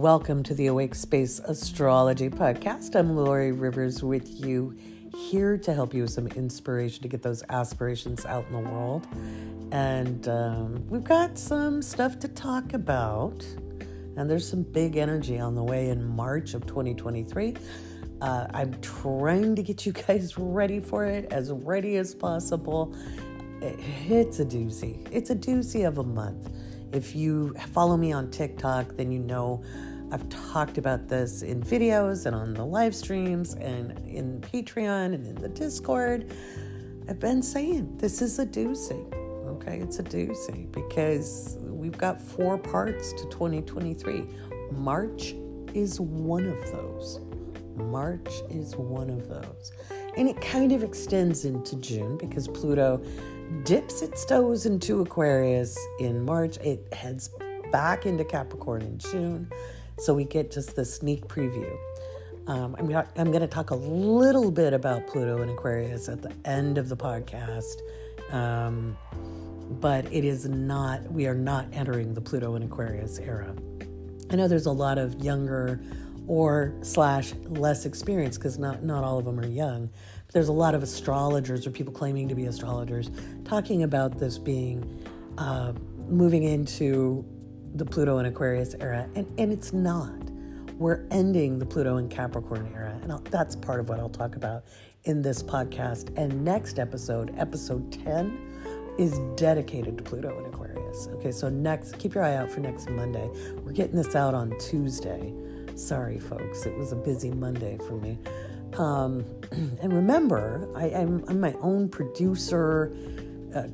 Welcome to the Awake Space Astrology Podcast. I'm Lori Rivers with you, here to help you with some inspiration to get those aspirations out in the world. And we've got some stuff to talk about. And there's some big energy on the way in March of 2023. I'm trying to get you guys ready for it, as ready as possible. It's a doozy. It's a doozy of a month. If you follow me on TikTok, then you know I've talked about this in videos and on the live streams and in Patreon and in the Discord. I've been saying this is a doozy. Okay, it's a doozy because we've got 4 parts to 2023. March is one of those. March is one of those. And it kind of extends into June because Pluto dips its toes into Aquarius in March. It heads back into Capricorn in June. So we get just the sneak preview. I'm going to talk a little bit about Pluto and Aquarius at the end of the podcast. But we are not entering the Pluto and Aquarius era. I know there's a lot of younger or / less experienced, because not all of them are young. But there's a lot of astrologers or people claiming to be astrologers talking about this being moving into the Pluto and Aquarius era, and it's not. We're ending the Pluto and Capricorn era, and that's part of what I'll talk about in this podcast. And next episode 10, is dedicated to Pluto and Aquarius. Okay, so keep your eye out for next Monday. We're getting this out on Tuesday. Sorry, folks, it was a busy Monday for me. And remember, I'm my own producer,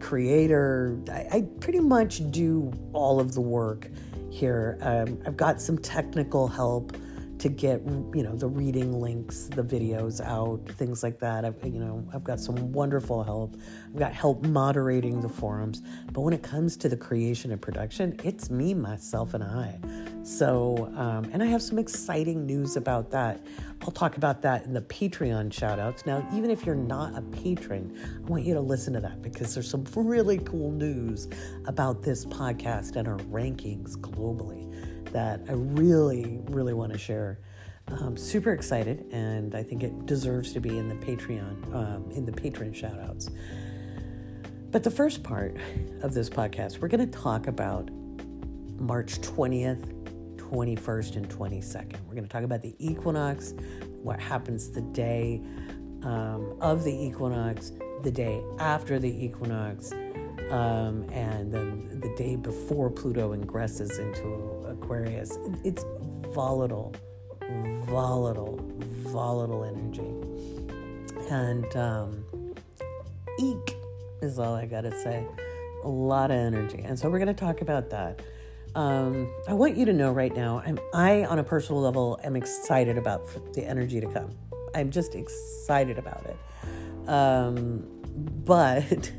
creator. I pretty much do all of the work here. I've got some technical help to get, the reading links, the videos out, things like that. I've got some wonderful help. I've got help moderating the forums. But when it comes to the creation and production, it's me, myself, and I. So, and I have some exciting news about that. I'll talk about that in the Patreon shout-outs. Now, even if you're not a patron, I want you to listen to that because there's some really cool news about this podcast and our rankings globally that I really, really want to share. I'm super excited, and I think it deserves to be in the Patreon, in the patron shout-outs. But the first part of this podcast, we're going to talk about March 20th, 21st, and 22nd. We're going to talk about the equinox, what happens the day of the equinox, the day after the equinox, and then the day before Pluto ingresses into Aquarius. It's volatile energy. And eek is all I gotta say. A lot of energy. And so we're gonna talk about that. I want you to know right now, I on a personal level am excited about the energy to come. I'm just excited about it. But,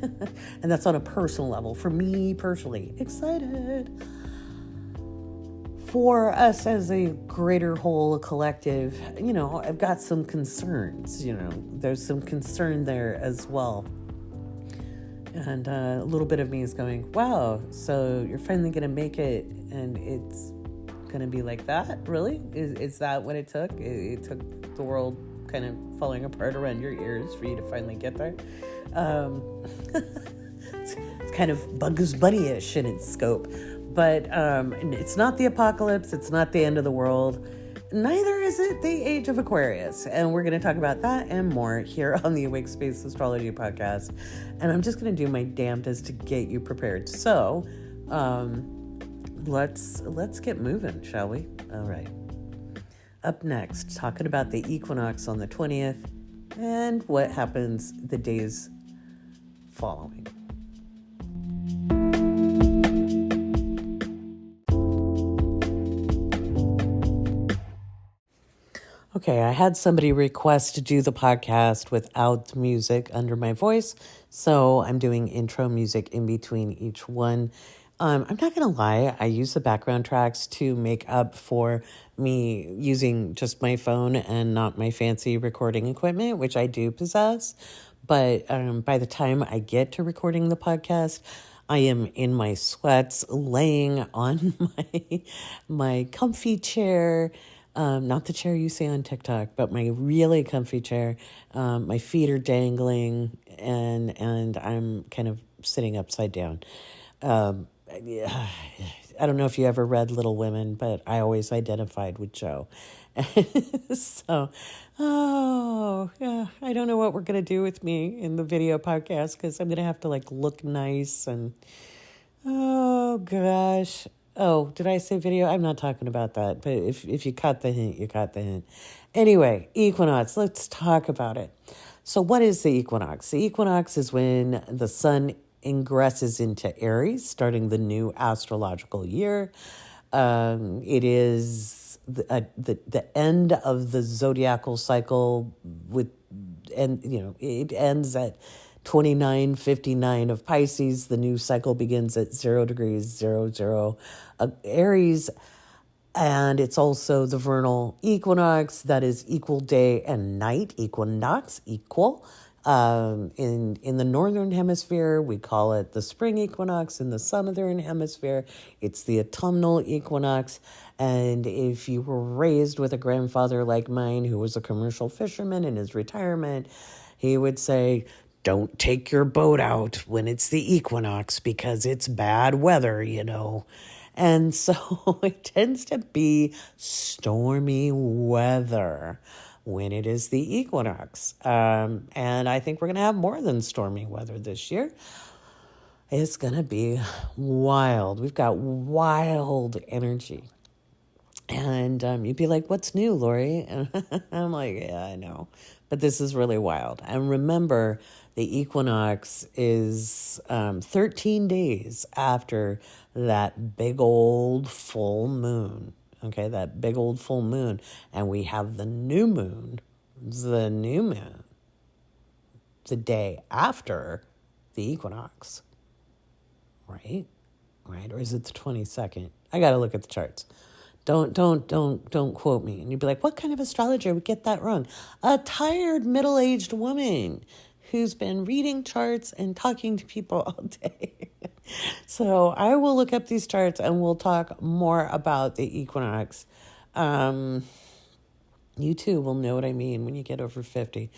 and that's on a personal level. For me personally, excited. For us as a greater whole, a collective, I've got some concerns, there's some concern there as well. And a little bit of me is going, wow, so you're finally going to make it and it's going to be like that? Really? Is that what it took? It took the world kind of falling apart around your ears for you to finally get there? It's kind of Bugs Bunny-ish in its scope. But it's not the apocalypse. It's not the end of the world. Neither is it the age of Aquarius. And we're going to talk about that and more here on the Awake Space Astrology Podcast. And I'm just going to do my damnedest to get you prepared. So let's get moving, shall we? All right. Up next, talking about the equinox on the 20th and what happens the days following. Okay, I had somebody request to do the podcast without music under my voice, so I'm doing intro music in between each one. I'm not going to lie, I use the background tracks to make up for me using just my phone and not my fancy recording equipment, which I do possess. But by the time I get to recording the podcast, I am in my sweats, laying on my comfy chair, not the chair you see on TikTok, but my really comfy chair. My feet are dangling, and I'm kind of sitting upside down. Yeah, I don't know if you ever read Little Women, but I always identified with Joe. So, yeah, I don't know what we're going to do with me in the video podcast because I'm going to have to like look nice and, oh gosh. Oh, did I say video? I'm not talking about that, but if you caught the hint, you caught the hint. Anyway, equinox, let's talk about it. So what is the equinox? The equinox is when the sun ingresses into Aries, starting the new astrological year. It is the end of the zodiacal cycle and it ends at 29:59 of Pisces. The new cycle begins at 0 degrees 00 Aries. And it's also the vernal equinox, that is equal day and night, equinox, equal. In the northern hemisphere, we call it the spring equinox. In the southern hemisphere, it's the autumnal equinox. And if you were raised with a grandfather like mine who was a commercial fisherman in his retirement, he would say, don't take your boat out when it's the equinox because it's bad weather, And so it tends to be stormy weather when it is the equinox. And I think we're going to have more than stormy weather this year. It's going to be wild. We've got wild energy. And you'd be like, what's new, Lori? And I'm like, yeah, I know. But this is really wild. And remember, the equinox is 13 days after that big old full moon. Okay, that big old full moon. And we have the new moon, the day after the equinox. Right? Or is it the 22nd? I got to look at the charts. Don't quote me. And you'd be like, what kind of astrologer would get that wrong? A tired middle-aged woman who's been reading charts and talking to people all day. So I will look up these charts and we'll talk more about the equinox. You too will know what I mean when you get over 50.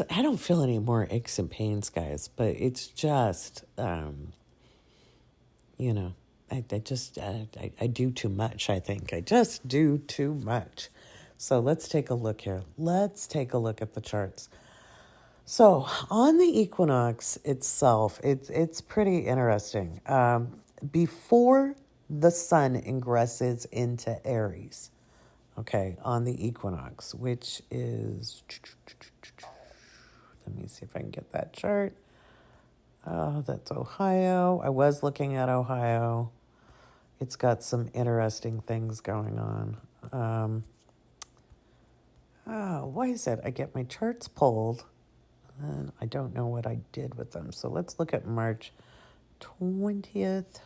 I don't feel any more aches and pains, guys, but it's just, I do too much, I think. I just do too much. So let's take a look here. Let's take a look at the charts. So on the equinox itself, it's pretty interesting. Before the sun ingresses into Aries, okay, on the equinox, which is, let me see if I can get that chart. Oh, that's Ohio. I was looking at Ohio. It's got some interesting things going on. Why is it? I get my charts pulled, and I don't know what I did with them. So let's look at March 20th.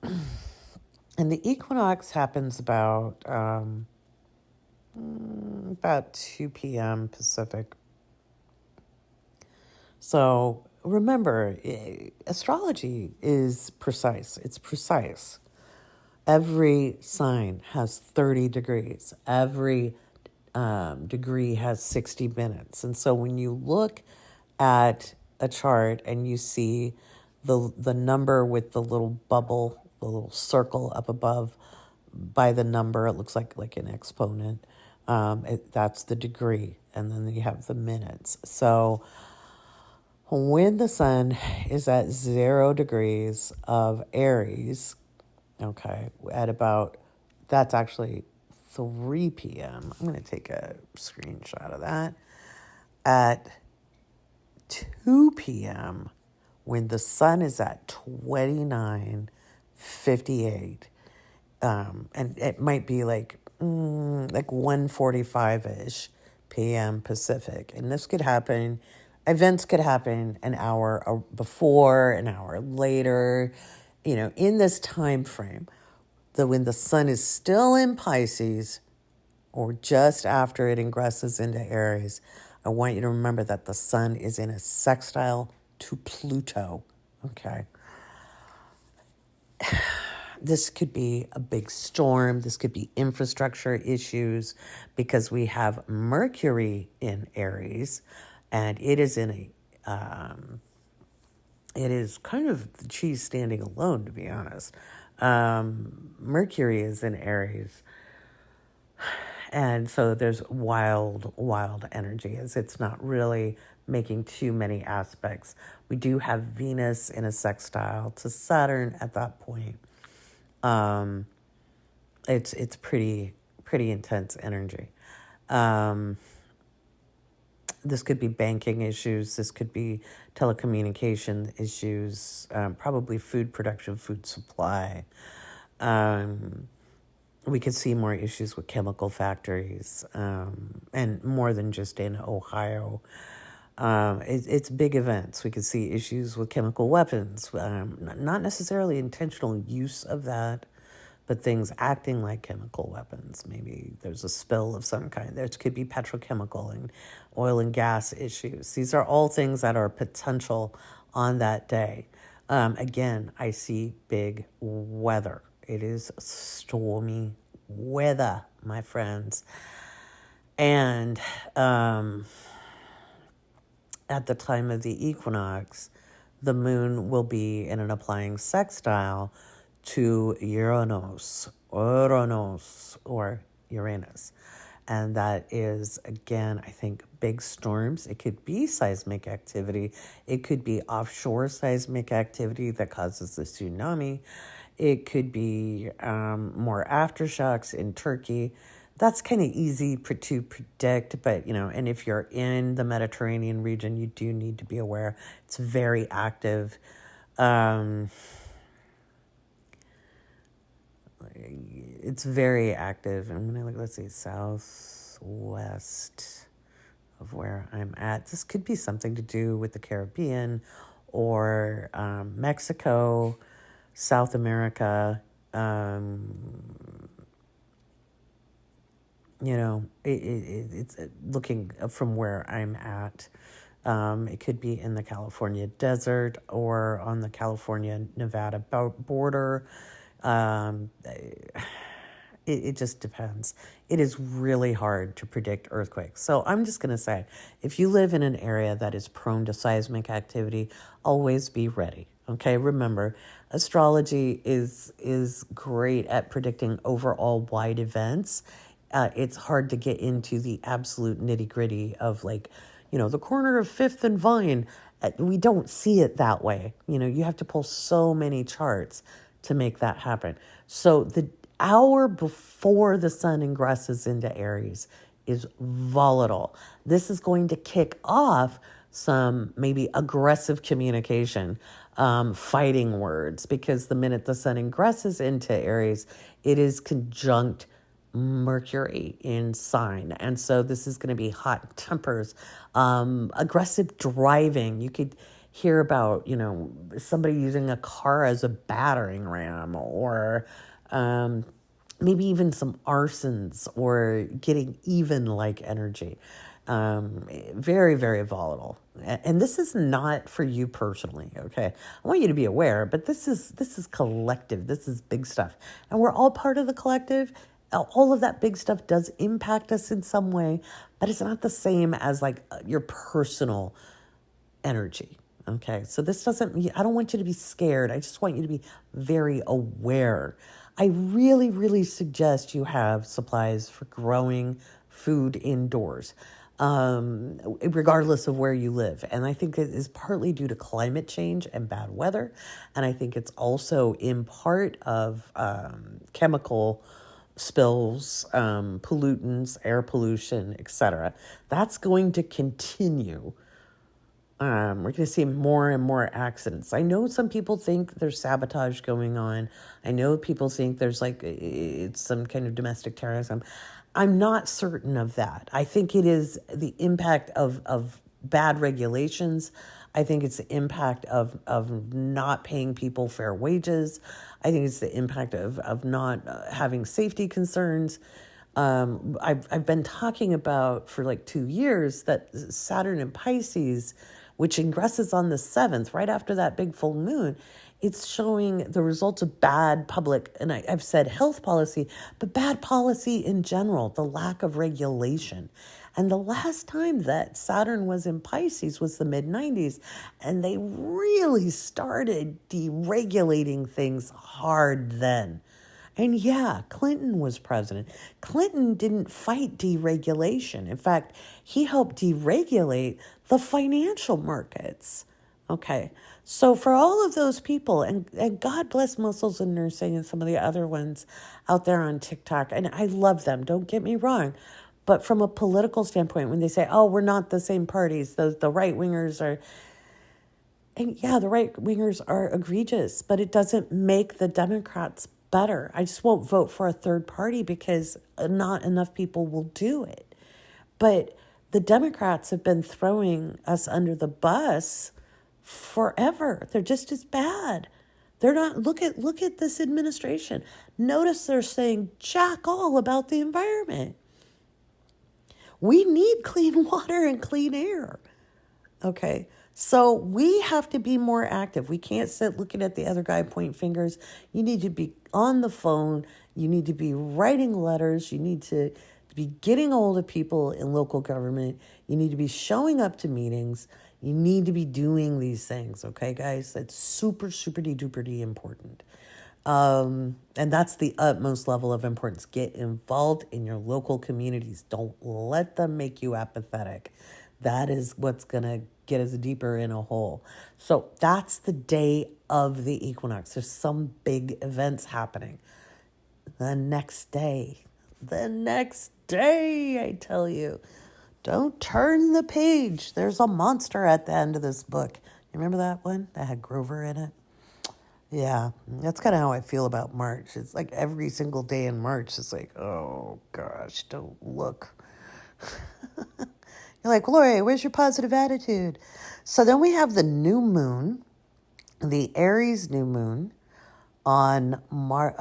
And the equinox happens about 2 p.m. Pacific. So remember, astrology is precise. It's precise. Every sign has 30 degrees. Every degree has 60 minutes. And so when you look at a chart and you see the number with the little bubble, the little circle up above by the number, it looks like an exponent. That's the degree. And then you have the minutes. So when the sun is at 0 degrees of Aries, okay, that's actually 3 p.m. I'm going to take a screenshot of that. At 2 p.m., when the sun is at 29:58, and it might be like 1:45-ish p.m. Pacific. And this could happen, events could happen an hour before, an hour later, in this time frame. When the sun is still in Pisces or just after it ingresses into Aries, I want you to remember that the sun is in a sextile to Pluto, Okay. This could be a big storm. This could be infrastructure issues because we have Mercury in Aries, and it is in it is kind of the cheese standing alone, to be honest. Mercury is in Aries. And so there's wild energy as it's not really making too many aspects. We do have Venus in a sextile to Saturn at that point. It's pretty intense energy. This could be banking issues. This could be telecommunication issues. Probably food production, food supply. We could see more issues with chemical factories, and more than just in Ohio. It's big events. We could see issues with chemical weapons, not necessarily intentional use of that, but things acting like chemical weapons. Maybe there's a spill of some kind. There could be petrochemical and oil and gas issues. These are all things that are potential on that day. Again, I see big weather. It is stormy weather, my friends. And at the time of the equinox, the moon will be in an applying sextile to Uranus, or Uranus. And that is, again, I think big storms. It could be seismic activity. It could be offshore seismic activity that causes the tsunami. It could be more aftershocks in Turkey. That's kind of easy to predict, but, and if you're in the Mediterranean region, you do need to be aware. It's very active. It's very active. I'm going to look, let's see, southwest of where I'm at. This could be something to do with the Caribbean or Mexico, South America. It's looking from where I'm at. It could be in the California desert or on the California-Nevada border. It just depends. It is really hard to predict earthquakes. So I'm just going to say, if you live in an area that is prone to seismic activity, always be ready. Okay, remember, astrology is great at predicting overall wide events. It's hard to get into the absolute nitty-gritty of the corner of 5th and Vine. We don't see it that way. You have to pull so many charts to make that happen. So the hour before the sun ingresses into Aries is volatile. This is going to kick off some maybe aggressive communication, fighting words, because the minute the sun ingresses into Aries, it is conjunct Mercury in sign. And so this is going to be hot tempers, aggressive driving. You could hear about, somebody using a car as a battering ram, or maybe even some arsons or getting even like energy. Very, very volatile. And this is not for you personally, okay? I want you to be aware, but this is collective. This is big stuff. And we're all part of the collective. All of that big stuff does impact us in some way, but it's not the same as your personal energy. Okay, so I don't want you to be scared. I just want you to be very aware. I really, really suggest you have supplies for growing food indoors, regardless of where you live. And I think it is partly due to climate change and bad weather. And I think it's also in part of chemical spills, pollutants, air pollution, etc. That's going to continue. We're going to see more and more accidents. I know some people think there's sabotage going on. I know people think there's it's some kind of domestic terrorism. I'm not certain of that. I think it is the impact of bad regulations. I think it's the impact of not paying people fair wages. I think it's the impact of not having safety concerns. I've been talking about for like 2 years that Saturn in Pisces, which ingresses on the 7th, right after that big full moon, it's showing the results of bad public, and I've said health policy, but bad policy in general, the lack of regulation. And the last time that Saturn was in Pisces was the mid-90s, and they really started deregulating things hard then. And yeah, Clinton was president. Clinton didn't fight deregulation. In fact, he helped deregulate the financial markets. Okay, so for all of those people, and God bless Muscles and Nursing and some of the other ones out there on TikTok, and I love them, don't get me wrong, but from a political standpoint, when they say, oh, we're not the same parties, the right-wingers are, and yeah, the right-wingers are egregious, but it doesn't make the Democrats better. I just won't vote for a third party because not enough people will do it. But the Democrats have been throwing us under the bus forever. They're just as bad. They're not, look at this administration. Notice they're saying jack all about the environment. We need clean water and clean air. Okay. So we have to be more active. We can't sit looking at the other guy, point fingers. You need to be on the phone. You need to be writing letters. You need to be getting a hold of people in local government. You need to be showing up to meetings. You need to be doing these things. Okay, guys? That's super, super duper important. And that's the utmost level of importance. Get involved in your local communities. Don't let them make you apathetic. That is what's going to get us deeper in a hole. So that's the day of the equinox. There's some big events happening. The next day, I tell you, don't turn the page. There's a monster at the end of this book. You remember that one that had Grover in it? Yeah, that's kind of how I feel about March. It's like every single day in March, it's like, oh gosh, don't look. You're like, Lori, where's your positive attitude? So then we have the new moon, the Aries new moon, on March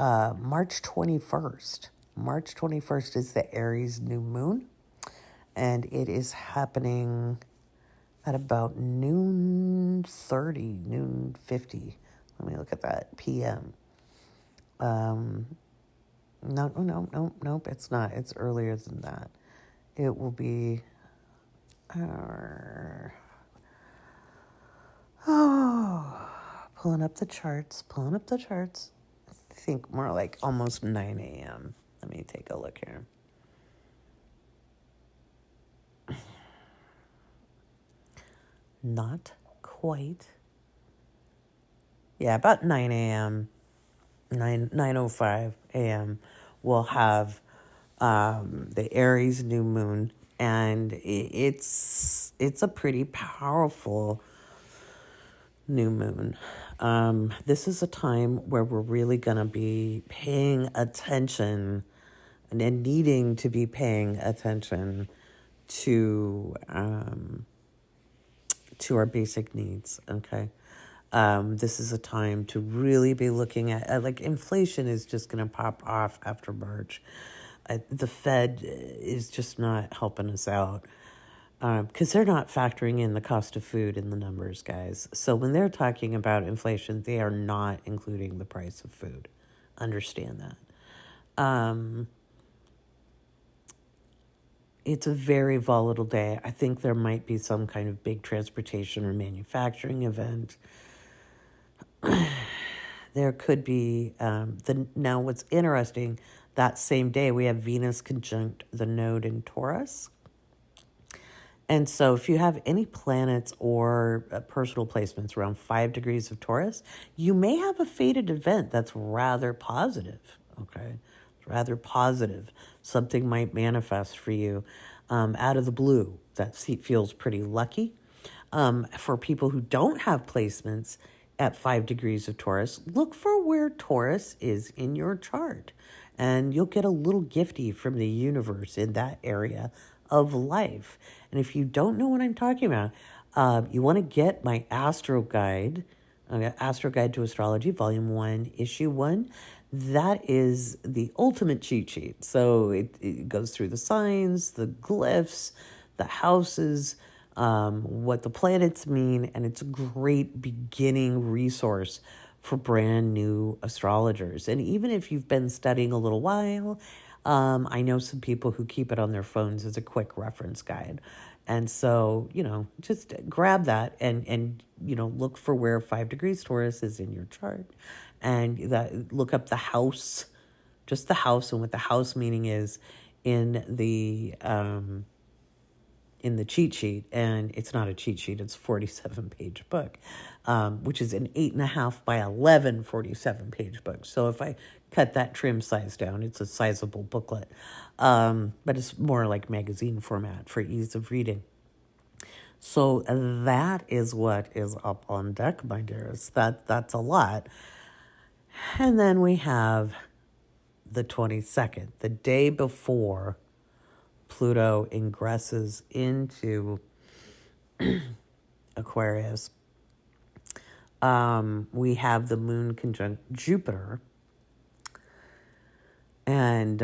21st. March 21st is the Aries new moon, and it is happening at about noon 50. Let me look at that, p.m. Nope, it's not. It's earlier than that. It will be... pulling up the charts. I think more like almost 9 a.m. Let me take a look here. Not quite. Yeah, about 9 a.m. 9:05 a.m. we'll have the Aries new moon. And it's a pretty powerful new moon. This is a time where we're really going to be paying attention and needing to be paying attention to our basic needs, okay? This is a time to really be looking at, like, inflation is just going to pop off after March. The Fed is just not helping us out because they're not factoring in the cost of food in the numbers, guys. So when they're talking about inflation, they are not including the price of food. Understand that. It's a very volatile day. I think there might be some kind of big transportation or manufacturing event. There could be, now what's interesting, that same day we have Venus conjunct the node in Taurus. And so if you have any planets or personal placements around 5 degrees of Taurus, you may have a fated event that's rather positive, okay? Rather positive. Something might manifest for you out of the blue. That feels pretty lucky. For people who don't have placements at 5 degrees of Taurus, look for where Taurus is in your chart. And you'll get a little gifty from the universe in that area of life. And if you don't know what I'm talking about, you want to get my Astro Guide, Astro Guide to Astrology, Volume 1, Issue 1. that is the ultimate cheat sheet. So it goes through the signs, the glyphs, the houses, what the planets mean, and it's a great beginning resource for brand new astrologers. And even if you've been studying a little while, I know some people who keep it on their phones as a quick reference guide. And so, just grab that and look for where 5 degrees Taurus is in your chart, and look up the house, just the house, and what the house meaning is in the cheat sheet. And it's not a cheat sheet, it's a 47-page book, which is an 8.5 by 11 47-page book. So if I cut that trim size down, it's a sizable booklet, but it's more like magazine format for ease of reading. So that is what is up on deck, my dearest. That's a lot. And then we have the 22nd, the day before Pluto ingresses into Aquarius. We have the moon conjunct Jupiter. And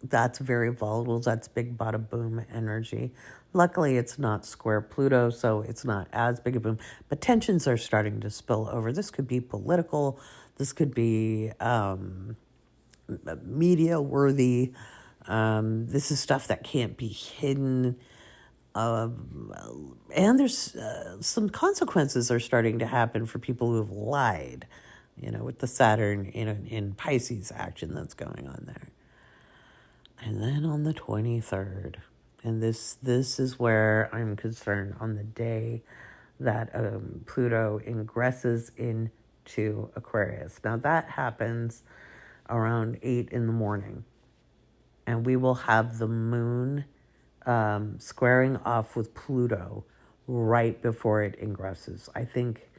that's very volatile. That's big bada boom energy. Luckily, it's not square Pluto, so it's not as big a boom. But tensions are starting to spill over. This could be political. This could be media worthy. This is stuff that can't be hidden. And there's some consequences are starting to happen for people who have lied, with the Saturn in Pisces action that's going on there. And then on the 23rd, and this is where I'm concerned, on the day that Pluto ingresses into Aquarius. Now that happens around 8 in the morning, and we will have the moon squaring off with Pluto right before it ingresses. I think,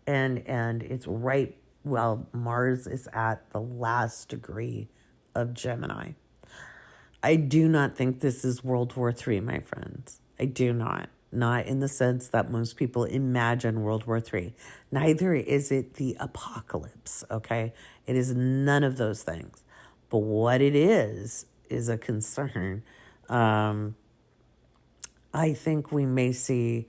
and it's right while Mars is at the last degree of Gemini. I do not think this is World War III, my friends. I do not. Not in the sense that most people imagine World War III. Neither is it the apocalypse, okay? It is none of those things. But what it is a concern. I think we may see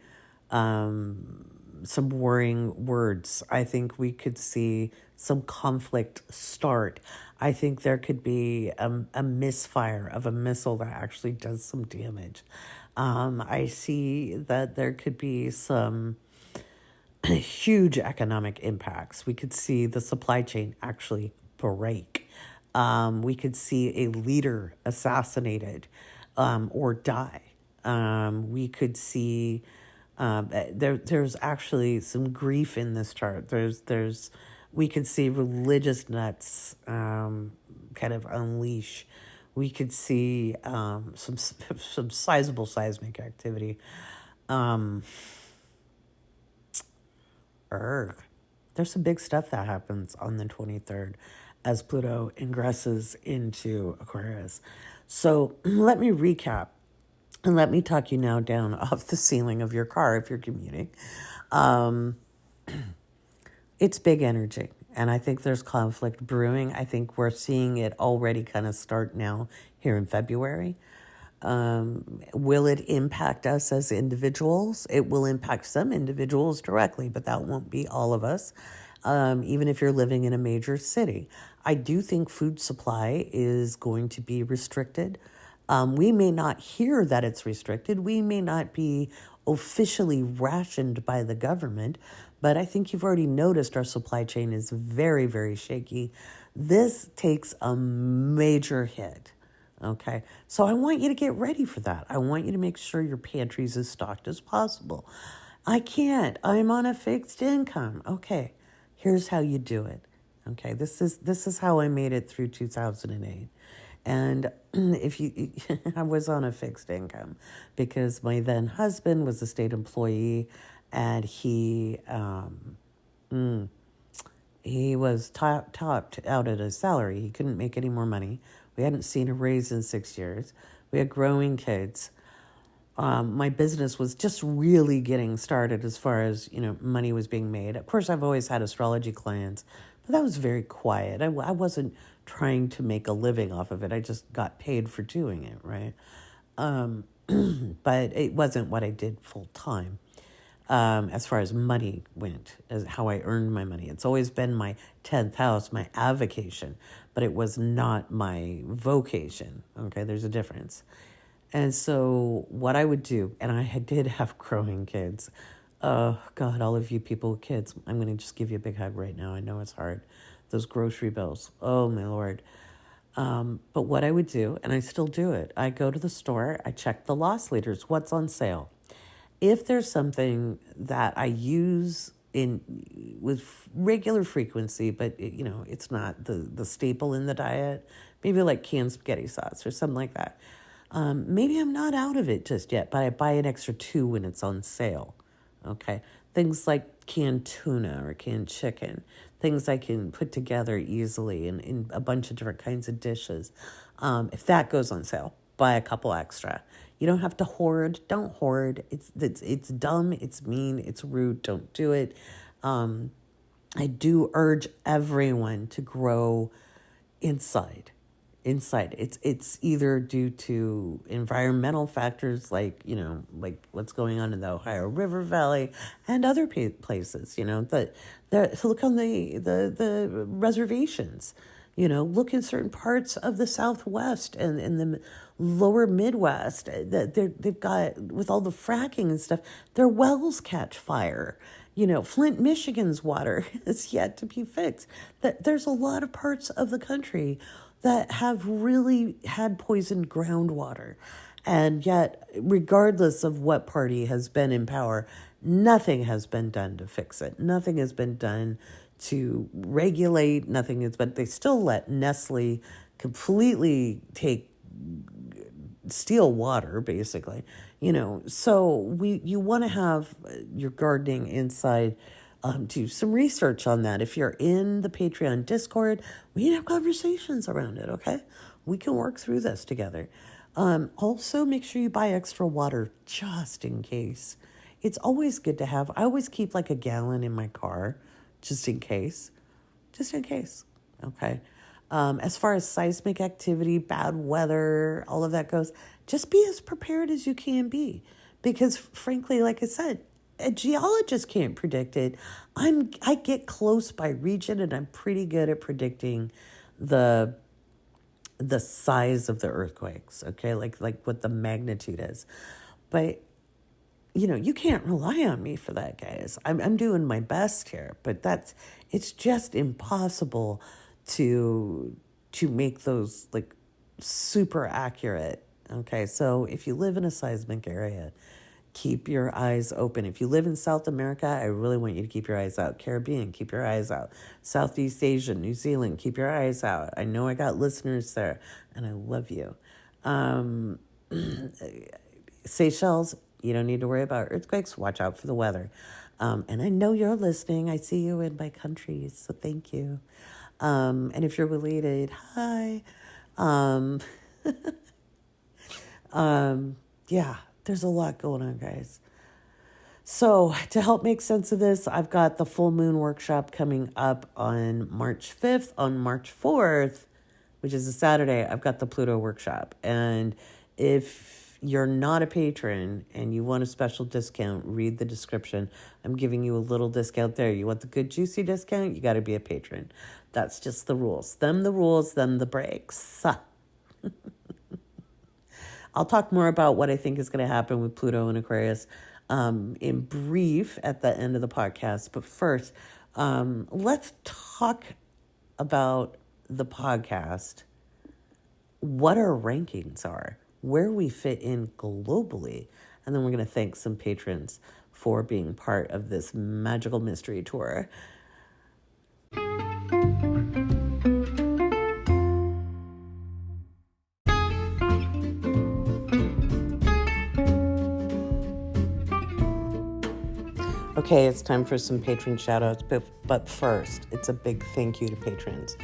some worrying words. I think we could see some conflict start. I think there could be a misfire of a missile that actually does some damage. I see that there could be some huge economic impacts. We could see the supply chain actually break. We could see a leader assassinated or die. We could see there's actually some grief in this chart. We could see religious nuts kind of some sizable seismic activity. There's some big stuff that happens on the 23rd as Pluto ingresses into Aquarius. So let me recap. And let me talk you now down off the ceiling of your car if you're commuting. It's big energy, and I think there's conflict brewing. I think we're seeing it already kind of start now here in February. Will it impact us as individuals? It will impact some individuals directly, but that won't be all of us, even if you're living in a major city. I do think food supply is going to be restricted. We may not hear that it's restricted. We may not be officially rationed by the government, but I think you've already noticed our supply chain is very, very shaky. This takes a major hit, okay? So I want you to get ready for that. I want you to make sure your pantry's as stocked as possible. I can't. I'm on a fixed income. Okay, here's how you do it. Okay, this is how I made it through 2008. And I was on a fixed income because my then husband was a state employee, and he was topped out at his salary. He couldn't make any more money. We hadn't seen a raise in 6 years. We had growing kids. My business was just really getting started as far as, money was being made. Of course, I've always had astrology clients, but that was very quiet. I wasn't trying to make a living off of it. I just got paid for doing it, right? But it wasn't what I did full time. As far as money went, as how I earned my money. It's always been my 10th house, my avocation, but it was not my vocation. Okay, there's a difference. And so what I would do, and did have growing kids. Oh, God, all of you people with kids, I'm going to just give you a big hug right now. I know it's hard. Those grocery bills. Oh, my Lord. But what I would do, and I still do it, I go to the store, I check the loss leaders, what's on sale. If there's something that I use with regular frequency, but it's not the staple in the diet, maybe like canned spaghetti sauce or something like that. Maybe I'm not out of it just yet, but I buy an extra 2 when it's on sale. Okay. Things like canned tuna or canned chicken, things I can put together easily in a bunch of different kinds of dishes. If that goes on sale, buy a couple extra. You don't have to hoard. Don't hoard. It's dumb. It's mean. It's rude. Don't do it. I do urge everyone to grow inside. It's either due to environmental factors like what's going on in the Ohio River Valley and other places, look on the reservations, look in certain parts of the Southwest and in the lower Midwest that they've got, with all the fracking and stuff, their wells catch fire. Flint, Michigan's water is yet to be fixed. There's a lot of parts of the country that have really had poisoned groundwater. And yet, regardless of what party has been in power, nothing has been done to fix it. Nothing has been done to regulate. But they still let Nestle completely steal water, basically. So you want to have your gardening inside. Do some research on that. If you're in the Patreon Discord, we can have conversations around it, okay? We can work through this together. Also, make sure you buy extra water just in case. It's always good to have. I always keep like a gallon in my car just in case. Just in case, okay? As far as seismic activity, bad weather, all of that goes, just be as prepared as you can be. Because frankly, like I said, a geologist can't predict it. I get close by region, and I'm pretty good at predicting the size of the earthquakes, okay? Like what the magnitude is. But you can't rely on me for that, guys. I'm doing my best here, but it's just impossible to make those like super accurate. Okay? So if you live in a seismic area, keep your eyes open. If you live in South America, I really want you to keep your eyes out. Caribbean, keep your eyes out. Southeast Asia, New Zealand, keep your eyes out. I know I got listeners there, and I love you. Seychelles, you don't need to worry about earthquakes. Watch out for the weather. And I know you're listening. I see you in my countries, so thank you. And if you're related, hi. Yeah. There's a lot going on, guys. So to help make sense of this, I've got the full moon workshop coming up on March 5th. On March 4th, which is a Saturday, I've got the Pluto workshop. And if you're not a patron and you want a special discount, read the description. I'm giving you a little discount there. You want the good juicy discount? You got to be a patron. That's just the rules. Them the rules, them the breaks. I'll talk more about what I think is going to happen with Pluto and Aquarius in brief at the end of the podcast. But first, let's talk about the podcast, what our rankings are, where we fit in globally. And then we're going to thank some patrons for being part of this magical mystery tour. Okay, it's time for some patron shout-outs, but first, it's a big thank you to patrons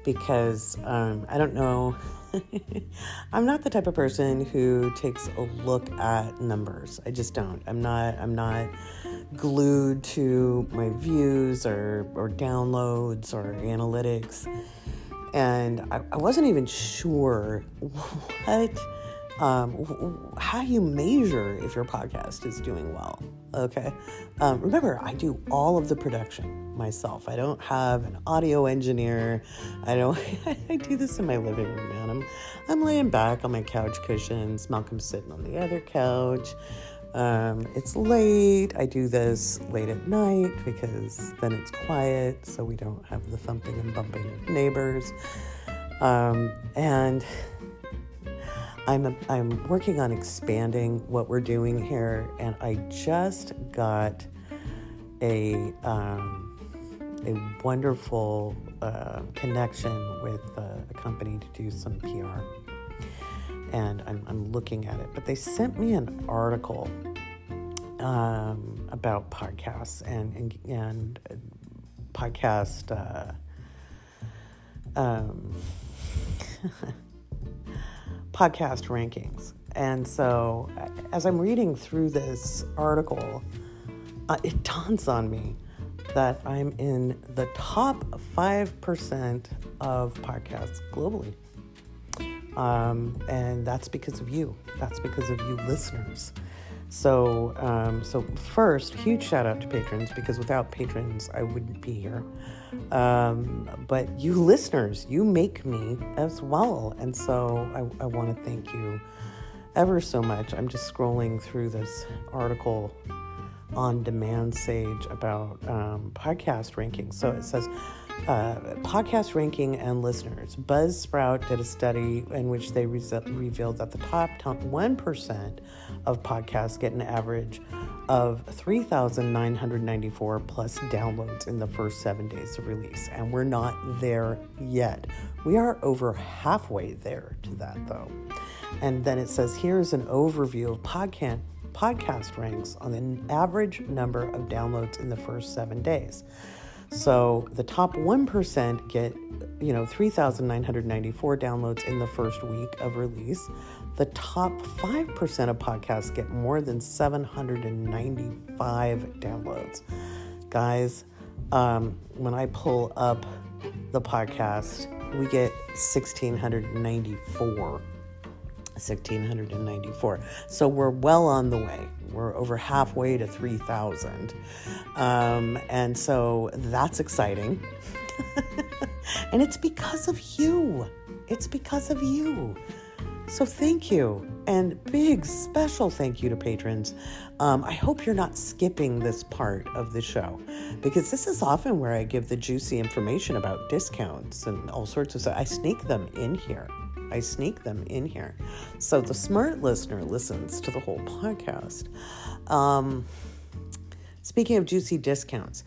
because I don't know I'm not the type of person who takes a look at numbers. I just don't. I'm not glued to my views or downloads or analytics. And I wasn't even sure how you measure if your podcast is doing well. Okay. Remember, I do all of the production myself. I don't have an audio engineer. I do this in my living room, man. I'm laying back on my couch cushions. Malcolm's sitting on the other couch. It's late. I do this late at night because then it's quiet, so we don't have the thumping and bumping of neighbors. And I'm working on expanding what we're doing here, and I just got a wonderful connection with a company to do some PR. And I'm looking at it. But they sent me an article about podcasts and podcast podcast rankings. And so as I'm reading through this article, it dawns on me that I'm in the top 5% of podcasts globally. And that's because of you. That's because of you listeners. So first, huge shout out to patrons, because without patrons, I wouldn't be here. But you listeners, you make me as well. And so I want to thank you ever so much. I'm just scrolling through this article on Demand Sage about podcast rankings. So it says, podcast ranking and listeners. Buzzsprout did a study in which they revealed that the top 1% of podcasts get an average of 3,994 plus downloads in the first 7 days of release. And we're not there yet. We are over halfway there to that, though. And then it says, here's an overview of podcast ranks on the average number of downloads in the first 7 days. So the top 1% get, 3,994 downloads in the first week of release. The top 5% of podcasts get more than 795 downloads. Guys, when I pull up the podcast, we get 1,694. So we're well on the way. We're over halfway to 3,000. And so that's exciting. And it's because of you. It's because of you. So thank you. And big special thank you to patrons. I hope you're not skipping this part of the show, because this is often where I give the juicy information about discounts and all sorts of stuff. I sneak them in here. So the smart listener listens to the whole podcast. Speaking of juicy discounts,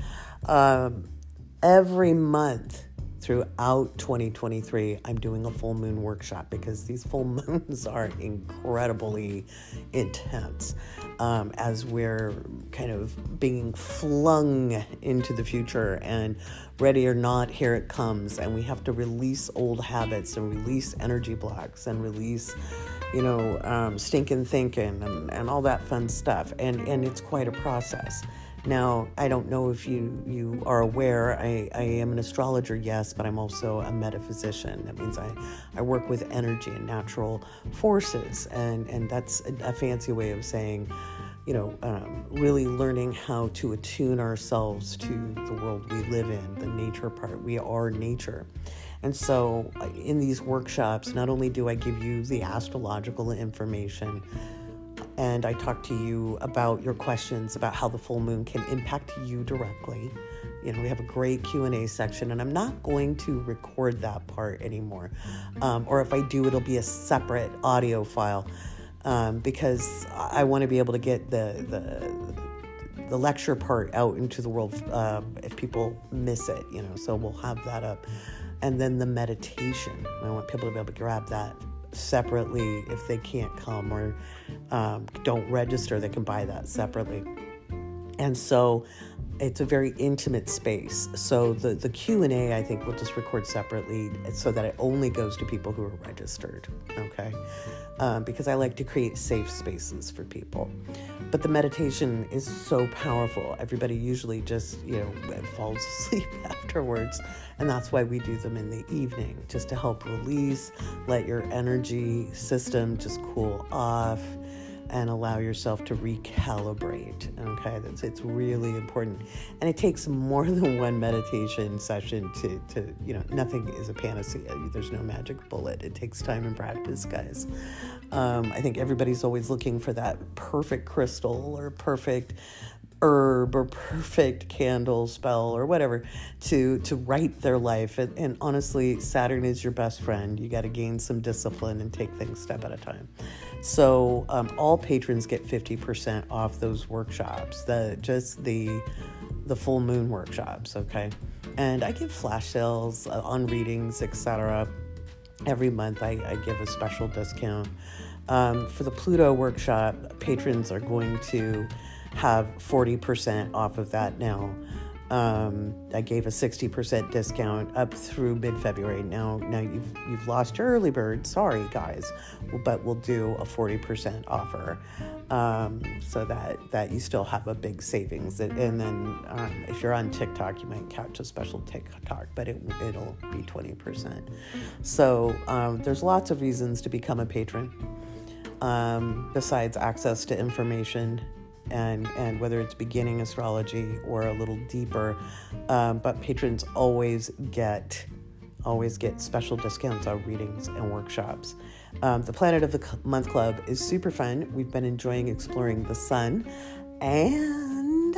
every month throughout 2023, I'm doing a full moon workshop, because these full moons are incredibly intense as we're kind of being flung into the future, and ready or not, here it comes. And we have to release old habits and release energy blocks and release, stinking thinking and all that fun stuff. And it's quite a process. Now, I don't know if you are aware, I am an astrologer, yes, but I'm also a metaphysician. That means I work with energy and natural forces, and that's a fancy way of saying, really learning how to attune ourselves to the world we live in, the nature part. We are nature. And so in these workshops, not only do I give you the astrological information, and I talk to you about your questions about how the full moon can impact you directly. We have a great Q&A section, and I'm not going to record that part anymore. Or if I do, it'll be a separate audio file, because I want to be able to get the lecture part out into the world if people miss it, so we'll have that up. And then the meditation, I want people to be able to grab that separately if they can't come or don't register. They can buy that separately. And so it's a very intimate space. So the Q&A, I think, we'll just record separately so that it only goes to people who are registered, okay? Because I like to create safe spaces for people. But the meditation is so powerful. Everybody usually just, falls asleep afterwards. And that's why we do them in the evening, just to help release, let your energy system just cool off, and allow yourself to recalibrate, okay? It's really important. And it takes more than one meditation session to nothing is a panacea. There's no magic bullet. It takes time and practice, guys. I think everybody's always looking for that perfect crystal or perfect herb or perfect candle spell or whatever to right their life. And honestly, Saturn is your best friend. You got to gain some discipline and take things step at a time. So all patrons get 50% off those workshops, the full moon workshops, okay? And I give flash sales on readings, etc. Every month I give a special discount. For the Pluto workshop, patrons are going to have 40% off of that now. I gave a 60% discount up through mid-February. Now you've lost your early bird. Sorry, guys, but we'll do a 40% offer, so that you still have a big savings. And then if you're on TikTok, you might catch a special TikTok, but it'll be 20%. So there's lots of reasons to become a patron, besides access to information. And whether it's beginning astrology or a little deeper, but patrons always get special discounts on readings and workshops. The Planet of the Month Club is super fun. We've been enjoying exploring the sun, and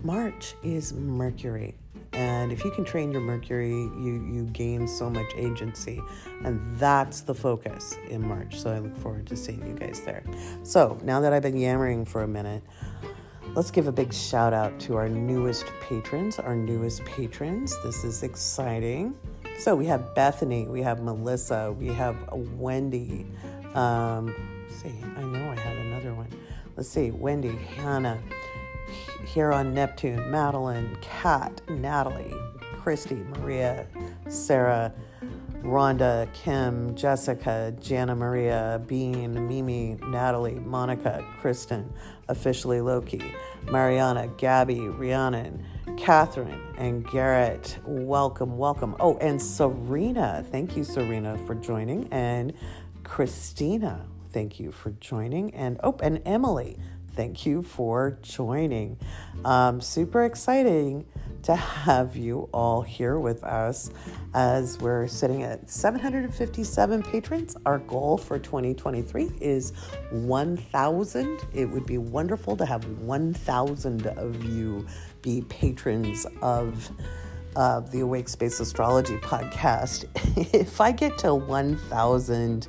March is Mercury. And if you can train your Mercury, you gain so much agency. And that's the focus in March. So I look forward to seeing you guys there. So now that I've been yammering for a minute, let's give a big shout out to our newest patrons. This is exciting. So we have Bethany, we have Melissa, we have Wendy. Let's see, I know I had another one. Let's see, Wendy, Hannah, here on Neptune, Madeline, Kat, Natalie, Christy, Maria, Sarah, Rhonda, Kim, Jessica, Jana Maria, Bean, Mimi, Natalie, Monica, Kristen, officially Loki, Mariana, Gabby, Rhiannon, Catherine, and Garrett. Welcome. Oh, and Serena. Thank you, Serena, for joining. And Christina, thank you for joining. And Emily, thank you for joining. Super exciting to have you all here with us as we're sitting at 757 patrons. Our goal for 2023 is 1,000. It would be wonderful to have 1,000 of you be patrons of the Awake Space Astrology podcast. If I get to 1,000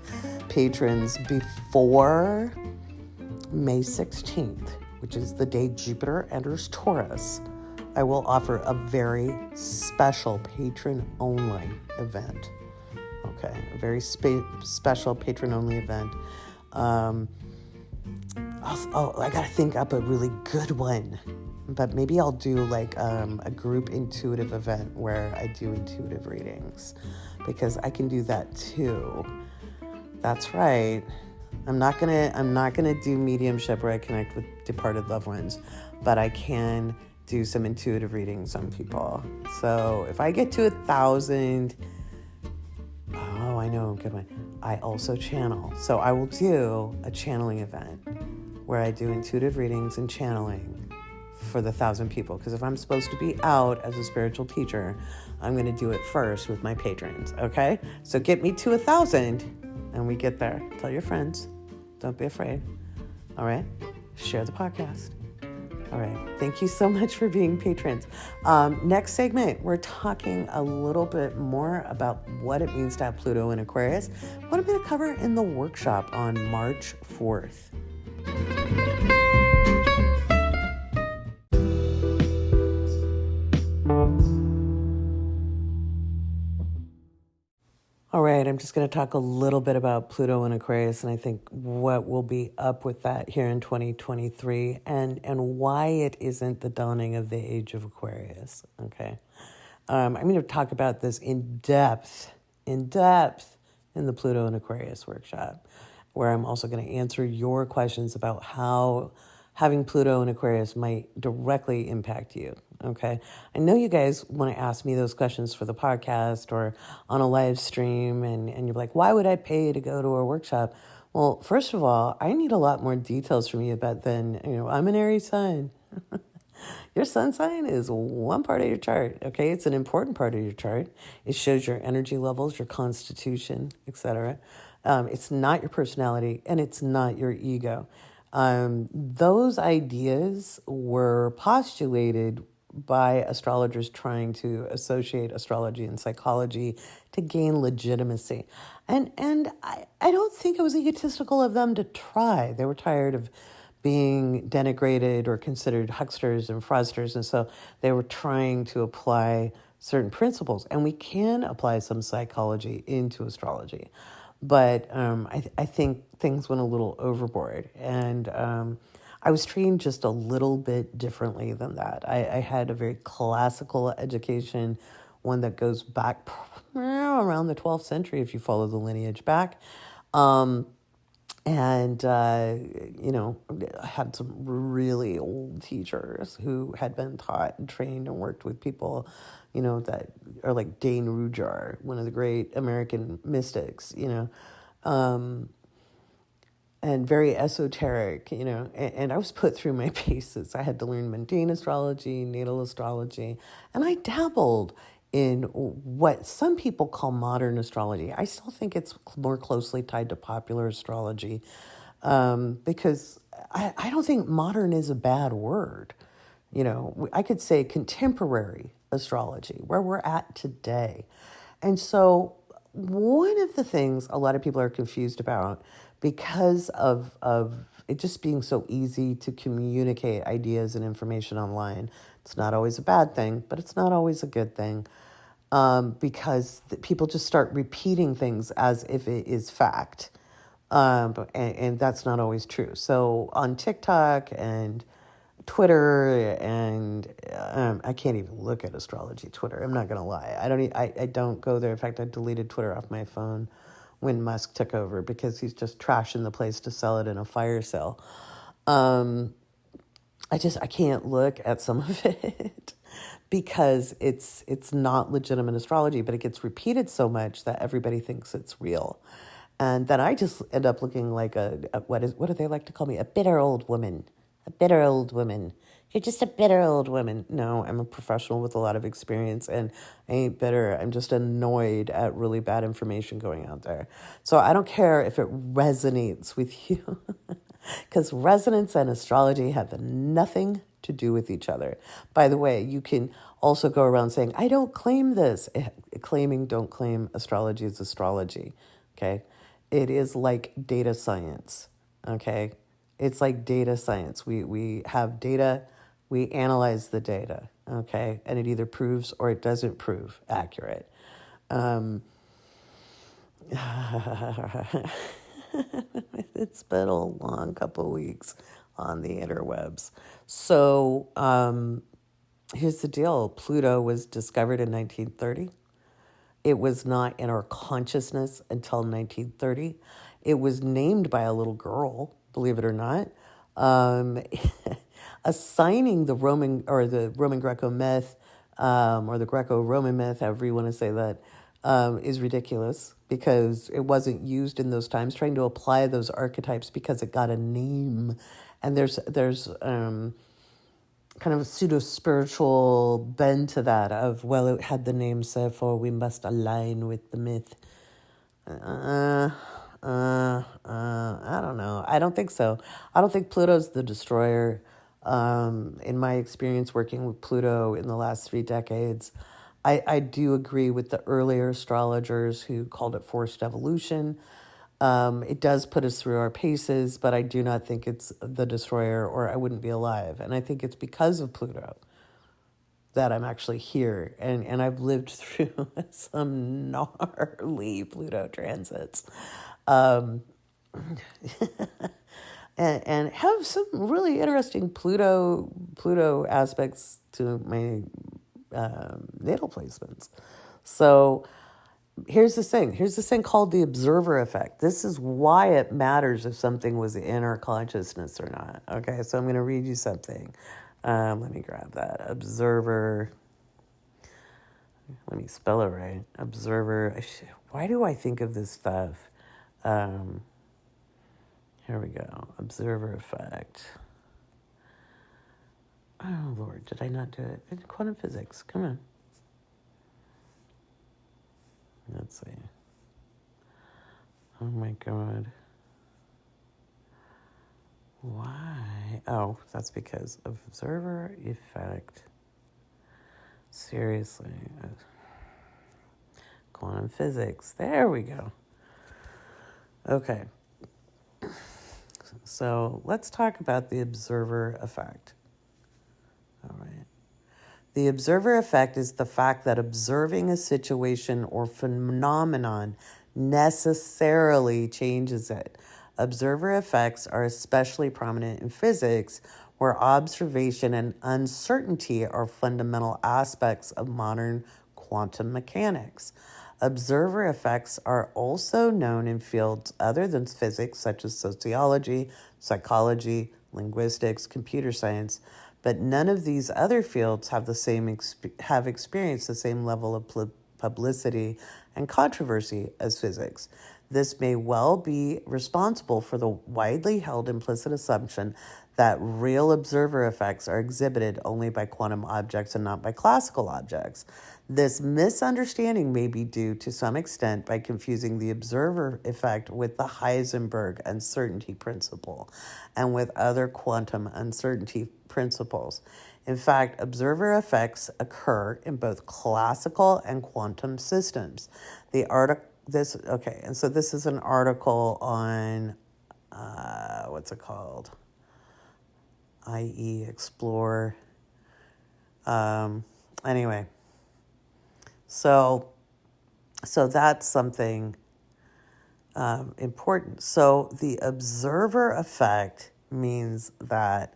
patrons before May 16th, which is the day Jupiter enters Taurus, I will offer a very special patron-only event. Okay, a very special patron-only event. I gotta think up a really good one, but maybe I'll do like a group intuitive event where I do intuitive readings, because I can do that too. That's right. I'm not gonna do mediumship where I connect with departed loved ones, but I can do some intuitive readings on people. So if I get to 1,000, I know, good one. I also channel. So I will do a channeling event where I do intuitive readings and channeling for the 1,000 people. Because if I'm supposed to be out as a spiritual teacher, I'm going to do it first with my patrons. Okay? So get me to 1,000 and we get there. Tell your friends. Don't be afraid. All right? Share the podcast. All right. Thank you so much for being patrons. Next segment, we're talking a little bit more about what it means to have Pluto in Aquarius. What I'm going to cover in the workshop on March 4th. All right, I'm just going to talk a little bit about Pluto and Aquarius, and I think what will be up with that here in 2023, and why it isn't the dawning of the age of Aquarius. Okay, I'm going to talk about this in depth in the Pluto and Aquarius workshop, where I'm also going to answer your questions about how having Pluto and Aquarius might directly impact you. Okay. I know you guys want to ask me those questions for the podcast or on a live stream, and you're like, why would I pay to go to a workshop? Well, first of all, I need a lot more details from you about I'm an Aries sign. Your sun sign is one part of your chart, okay? It's an important part of your chart. It shows your energy levels, your constitution, etc. It's not your personality, and it's not your ego. Those ideas were postulated by astrologers trying to associate astrology and psychology to gain legitimacy. And I don't think it was egotistical of them to try. They were tired of being denigrated or considered hucksters and fraudsters, and so they were trying to apply certain principles. And we can apply some psychology into astrology. But I think things went a little overboard. And I was trained just a little bit differently than that. I had a very classical education, one that goes back around the 12th century, if you follow the lineage back. And I had some really old teachers who had been taught and trained and worked with people, that are like Dane Rudhyar, one of the great American mystics, and very esoteric, and I was put through my paces. I had to learn mundane astrology, natal astrology, and I dabbled in what some people call modern astrology. I still think it's more closely tied to popular astrology, because I don't think modern is a bad word. I could say contemporary astrology, where we're at today. And so one of the things a lot of people are confused about, because of it just being so easy to communicate ideas and information online, it's not always a bad thing, but it's not always a good thing, because people just start repeating things as if it is fact. And that's not always true. So on TikTok and Twitter, and I can't even look at astrology Twitter. I'm not going to lie. I don't go there. In fact, I deleted Twitter off my phone when Musk took over, because he's just trashing the place to sell it in a fire sale. I can't look at some of it because it's not legitimate astrology, but it gets repeated so much that everybody thinks it's real. And then I just end up looking like what do they like to call me? A bitter old woman. A bitter old woman. You're just a bitter old woman. No, I'm a professional with a lot of experience, and I ain't bitter. I'm just annoyed at really bad information going out there. So I don't care if it resonates with you, because resonance and astrology have nothing to do with each other. By the way, you can also go around saying, I don't claim this. Claiming don't claim astrology is astrology, okay? It is like data science, okay? It's like data science. We have data, we analyze the data, okay? And it either proves or it doesn't prove accurate. It's been a long couple of weeks on the interwebs. So here's the deal. Pluto was discovered in 1930. It was not in our consciousness until 1930. It was named by a little girl, believe it or not, assigning the Roman Greco myth, or the Greco-Roman myth, however you want to say that, is ridiculous, because it wasn't used in those times. Trying to apply those archetypes because it got a name, and there's kind of a pseudo-spiritual bend to that of, well, it had the name, so therefore we must align with the myth. I don't know. I don't think so. I don't think Pluto's the destroyer. In my experience working with Pluto in the last 3 decades, I do agree with the earlier astrologers who called it forced evolution. It does put us through our paces, but I do not think it's the destroyer, or I wouldn't be alive. And I think it's because of Pluto. that I'm actually here. And I've lived through some gnarly Pluto transits. Um, and have some really interesting Pluto aspects to my natal placements. So here's the thing. Here's this thing called the observer effect. This is why it matters if something was in our consciousness or not. Okay, so I'm going to read you something. Let me grab that. Observer. Let me spell it right. Observer. Why do I think of this stuff? Here we go. Observer effect. Oh, Lord, did I not do it? Quantum physics. Come on. Let's see. Oh, my God. Why? Oh, that's because of observer effect. Seriously. Quantum physics. There we go. Okay. So let's talk about the observer effect. All right. The observer effect is the fact that observing a situation or phenomenon necessarily changes it. Observer effects are especially prominent in physics, where observation and uncertainty are fundamental aspects of modern quantum mechanics. Observer effects are also known in fields other than physics, such as sociology, psychology, linguistics, computer science, but none of these other fields have have experienced the same level of publicity and controversy as physics. This may well be responsible for the widely held implicit assumption that real observer effects are exhibited only by quantum objects and not by classical objects. This misunderstanding may be due to some extent by confusing the observer effect with the Heisenberg uncertainty principle and with other quantum uncertainty principles. In fact, observer effects occur in both classical and quantum systems. This is an article on what's it called? IE Explore. Anyway, so that's something important. So the observer effect means that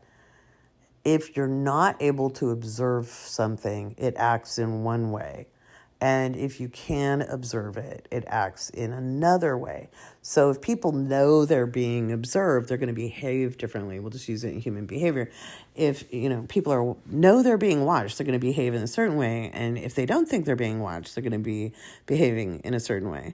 if you're not able to observe something, it acts in one way. And if you can observe it, it acts in another way. So if people know they're being observed, they're going to behave differently. We'll just use it in human behavior. If, people know they're being watched, they're going to behave in a certain way. And if they don't think they're being watched, they're going to be behaving in a certain way.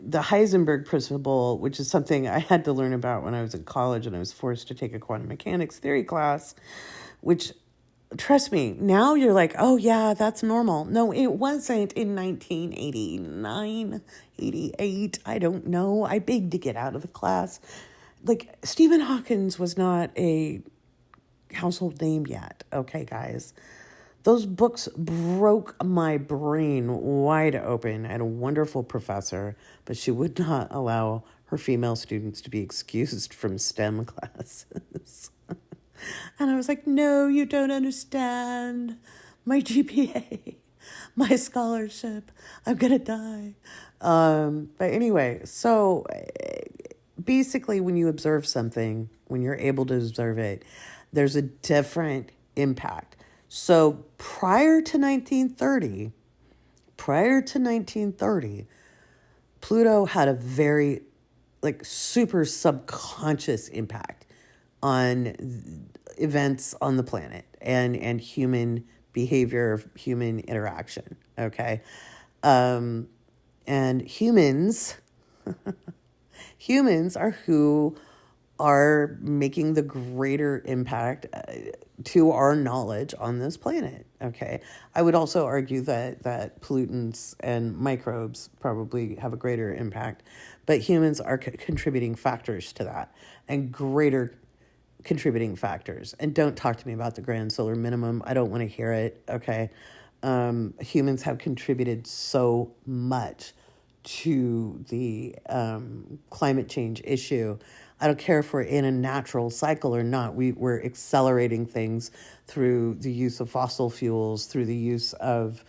The Heisenberg principle, which is something I had to learn about when I was in college and I was forced to take a quantum mechanics theory class, which, trust me, now you're like, oh yeah, that's normal. No, it wasn't in 1989, 88. I don't know. I begged to get out of the class. Like, Stephen Hawking was not a household name yet. Okay, guys. Those books broke my brain wide open. I had a wonderful professor, but she would not allow her female students to be excused from STEM classes. And I was like, no, you don't understand. My GPA, my scholarship, I'm going to die. But anyway, so basically when you observe something, when you're able to observe it, there's a different impact. So prior to 1930, Pluto had a very super subconscious impact on events on the planet and human behavior, human interaction. Okay. And humans are who are making the greater impact to our knowledge on this planet. Okay. I would also argue that pollutants and microbes probably have a greater impact, but humans are contributing factors to that, and greater contributing factors. And don't talk to me about the grand solar minimum. I don't want to hear it. Okay. Humans have contributed so much to the climate change issue. I don't care if we're in a natural cycle or not. We're accelerating things through the use of fossil fuels, through the use of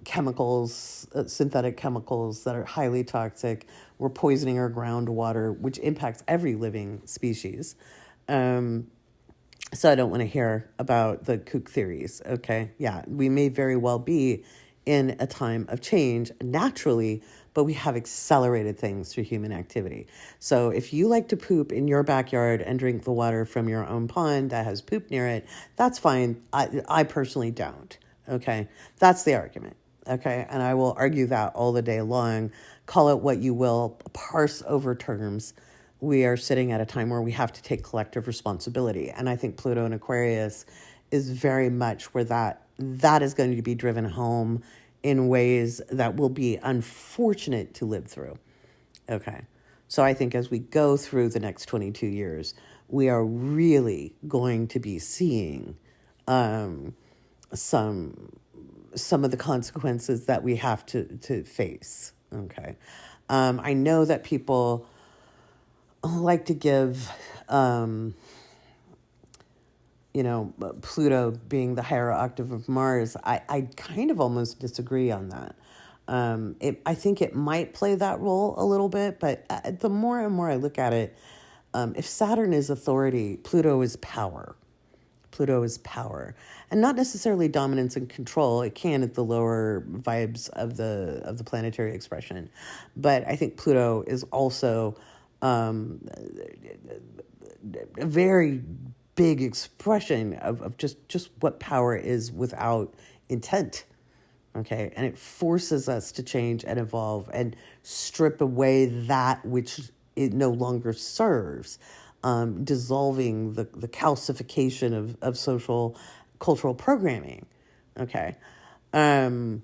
chemicals, synthetic chemicals that are highly toxic. We're poisoning our groundwater, which impacts every living species. So I don't want to hear about the kook theories, okay? Yeah, we may very well be in a time of change naturally, but we have accelerated things through human activity. So if you like to poop in your backyard and drink the water from your own pond that has poop near it, that's fine. I personally don't, okay? That's the argument, okay? And I will argue that all the day long. Call it what you will, parse over terms. We are sitting at a time where we have to take collective responsibility. And I think Pluto and Aquarius is very much where that is going to be driven home in ways that will be unfortunate to live through. Okay. So I think as we go through the next 22 years, we are really going to be seeing some of the consequences that we have to face. Okay. I know that people like to give, Pluto being the higher octave of Mars. I kind of almost disagree on that. I think it might play that role a little bit, but the more and more I look at it, if Saturn is authority, Pluto is power. Pluto is power, and not necessarily dominance and control. It can at the lower vibes of the planetary expression, but I think Pluto is also a very big expression of just what power is without intent. Okay, and it forces us to change and evolve and strip away that which it no longer serves. Dissolving the calcification of social cultural programming. Okay. And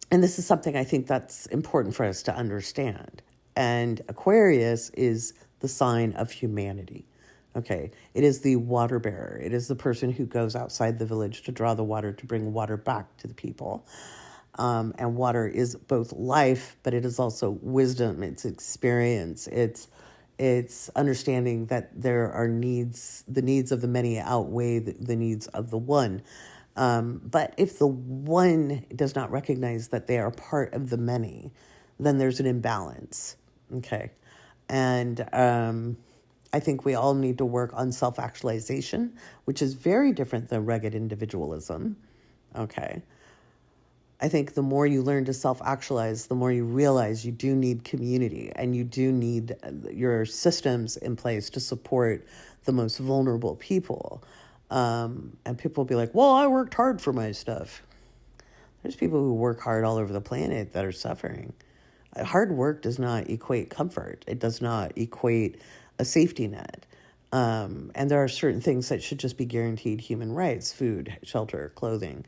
this is something I think that's important for us to understand. And Aquarius is the sign of humanity. Okay. It is the water bearer. It is the person who goes outside the village to draw the water, to bring water back to the people. And water is both life, but it is also wisdom. It's experience. It's understanding that there are needs, the needs of the many outweigh the needs of the one. But if the one does not recognize that they are part of the many, then there's an imbalance. Okay. And I think we all need to work on self-actualization, which is very different than rugged individualism. Okay. I think the more you learn to self-actualize, the more you realize you do need community and you do need your systems in place to support the most vulnerable people. And people will be like, well, I worked hard for my stuff. There's people who work hard all over the planet that are suffering. Hard work does not equate comfort. It does not equate a safety net. And there are certain things that should just be guaranteed human rights: food, shelter, clothing.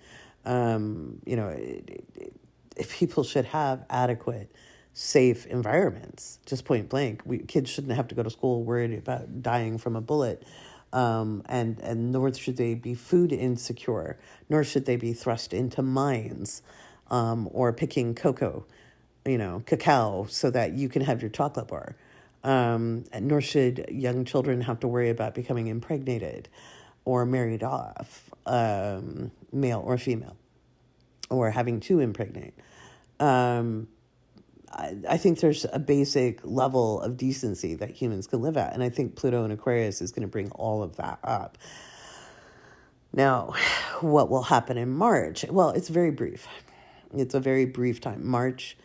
People should have adequate, safe environments, just point blank. Kids shouldn't have to go to school worried about dying from a bullet. And nor should they be food insecure, nor should they be thrust into mines, or picking cacao so that you can have your chocolate bar. And nor should young children have to worry about becoming impregnated or married off, male or female, or having to impregnate. I think there's a basic level of decency that humans can live at. And I think Pluto in Aquarius is going to bring all of that up. Now, what will happen in March? Well, it's very brief. It's a very brief time, March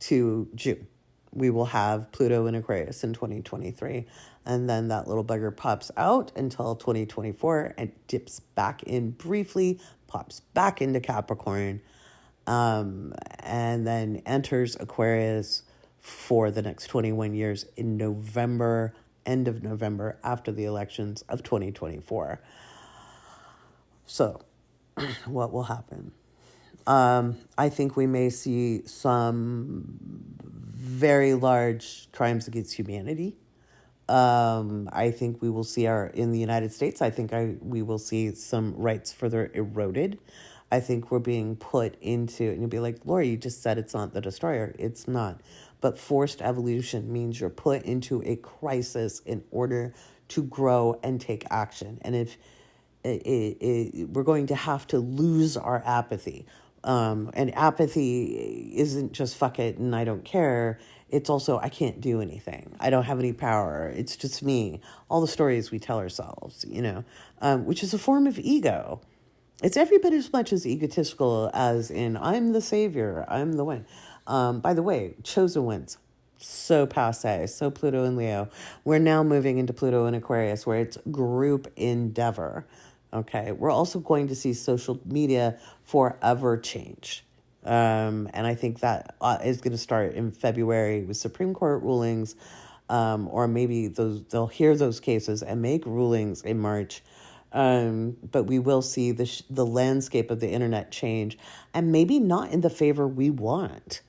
to June. We will have Pluto in Aquarius in 2023. And then that little bugger pops out until 2024 and dips back in briefly, pops back into Capricorn, and then enters Aquarius for the next 21 years in November, end of November, after the elections of 2024. So, what will happen? I think we may see some very large crimes against humanity. I think we will see in the United States, we will see some rights further eroded. I think we're being put into, and you'll be like, Laura, you just said it's not the destroyer. It's not. But forced evolution means you're put into a crisis in order to grow and take action. And if we're going to have to lose our apathy. And apathy isn't just fuck it and I don't care. It's also, I can't do anything. I don't have any power. It's just me. All the stories we tell ourselves, which is a form of ego. It's every bit as much as egotistical as in, I'm the savior, I'm the one. By the way, chosen ones, so passe, so Pluto and Leo. We're now moving into Pluto and Aquarius, where it's group endeavor. Okay, we're also going to see social media forever change. And I think that is going to start in February with Supreme Court rulings, or maybe they'll hear those cases and make rulings in March. But we will see the landscape of the internet change, and maybe not in the favor we want.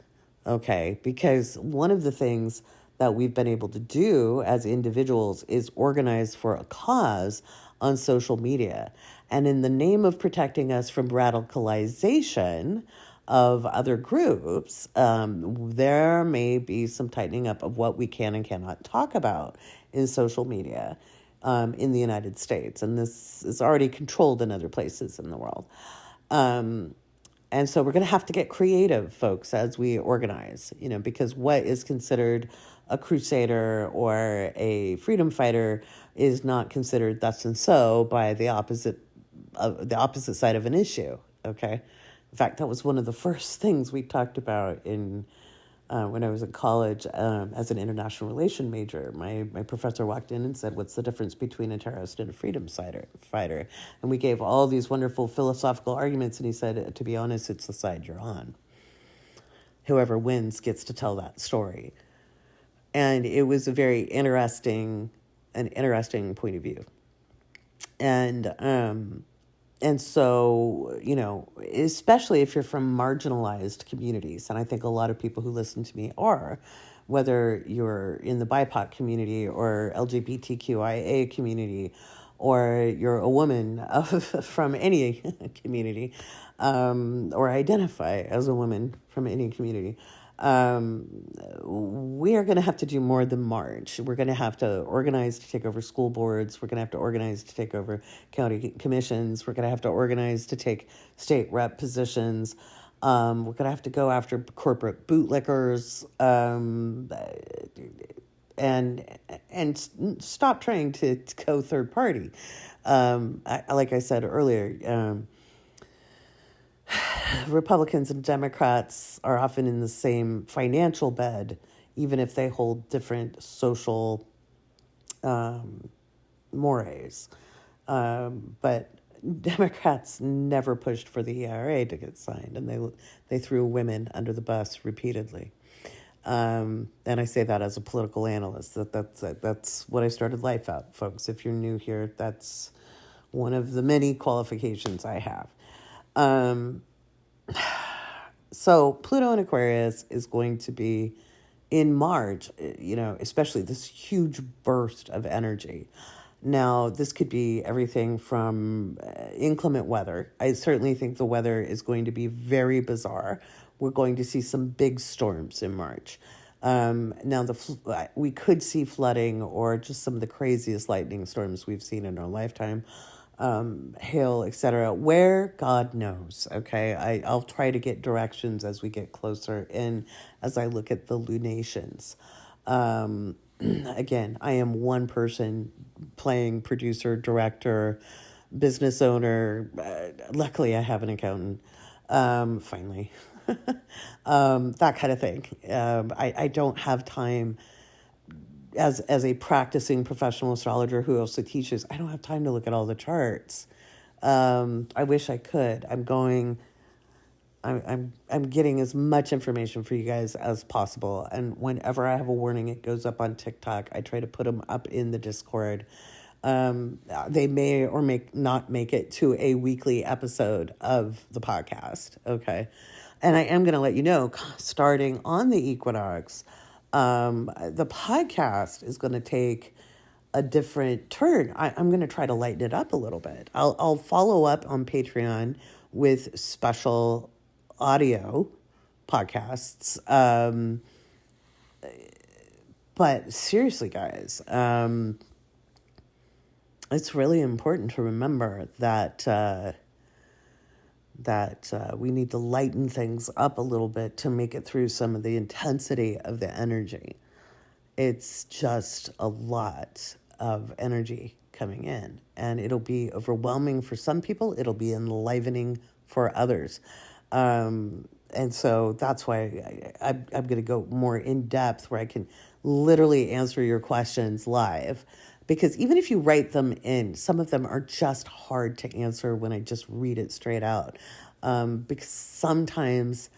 Okay, because one of the things that we've been able to do as individuals is organize for a cause on social media. And in the name of protecting us from radicalization of other groups, there may be some tightening up of what we can and cannot talk about in social media in the United States. And this is already controlled in other places in the world. And so we're going to have to get creative, folks, as we organize, because what is considered a crusader or a freedom fighter is not considered thus and so by the opposite side of an issue. Okay. In fact, that was one of the first things we talked about in when I was in college as an international relation major. My professor walked in and said, what's the difference between a terrorist and a freedom fighter? And we gave all these wonderful philosophical arguments, and he said, to be honest, it's the side you're on. Whoever wins gets to tell that story. And it was a very interesting point of view. And so, especially if you're from marginalized communities, and I think a lot of people who listen to me are, whether you're in the BIPOC community or LGBTQIA community, or you're a woman from any community, or identify as a woman from any community, we are going to have to do more than march. We're going to have to organize to take over school boards. We're going to have to organize to take over county commissions. We're going to have to organize to take state rep positions. We're going to have to go after corporate bootlickers, and stop trying to go third party. Like I said earlier, Republicans and Democrats are often in the same financial bed, even if they hold different social mores. But Democrats never pushed for the ERA to get signed, and they threw women under the bus repeatedly. And I say that as a political analyst. That's what I started life at, folks. If you're new here, that's one of the many qualifications I have. So Pluto in Aquarius is going to be in March, especially this huge burst of energy. Now, this could be everything from inclement weather. I certainly think the weather is going to be very bizarre. We're going to see some big storms in March. Now, we could see flooding or just some of the craziest lightning storms we've seen in our lifetime. Hail, etc. Where, God knows, okay? I'll try to get directions as we get closer in, as I look at the lunations. Again, I am one person playing producer, director, business owner. Luckily, I have an accountant, finally. That kind of thing. I don't have time as a practicing professional astrologer who also teaches. I don't have time to look at all the charts. I wish I could. I'm getting as much information for you guys as possible. And whenever I have a warning, it goes up on TikTok. I try to put them up in the Discord. They may or may not make it to a weekly episode of the podcast. Okay. And I am going to let you know, starting on the equinox, the podcast is going to take a different turn. I'm going to try to lighten it up a little bit. I'll follow up on Patreon with special audio podcasts. But seriously, guys, it's really important to remember that we need to lighten things up a little bit to make it through some of the intensity of the energy. It's just a lot of energy coming in, and it'll be overwhelming for some people. It'll be enlivening for others. And so that's why I'm going to go more in depth where I can literally answer your questions live. Because even if you write them in, some of them are just hard to answer when I just read it straight out. Because sometimes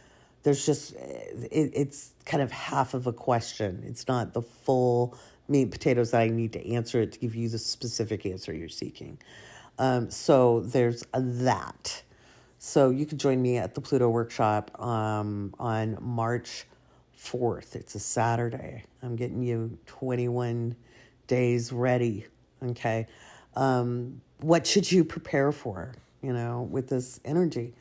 there's just, it's kind of half of a question. It's not the full meat and potatoes that I need to answer it to give you the specific answer you're seeking. So there's that. So you can join me at the Pluto Workshop on March 4th. It's a Saturday. I'm getting you 21 days ready, okay? What should you prepare for, with this energy?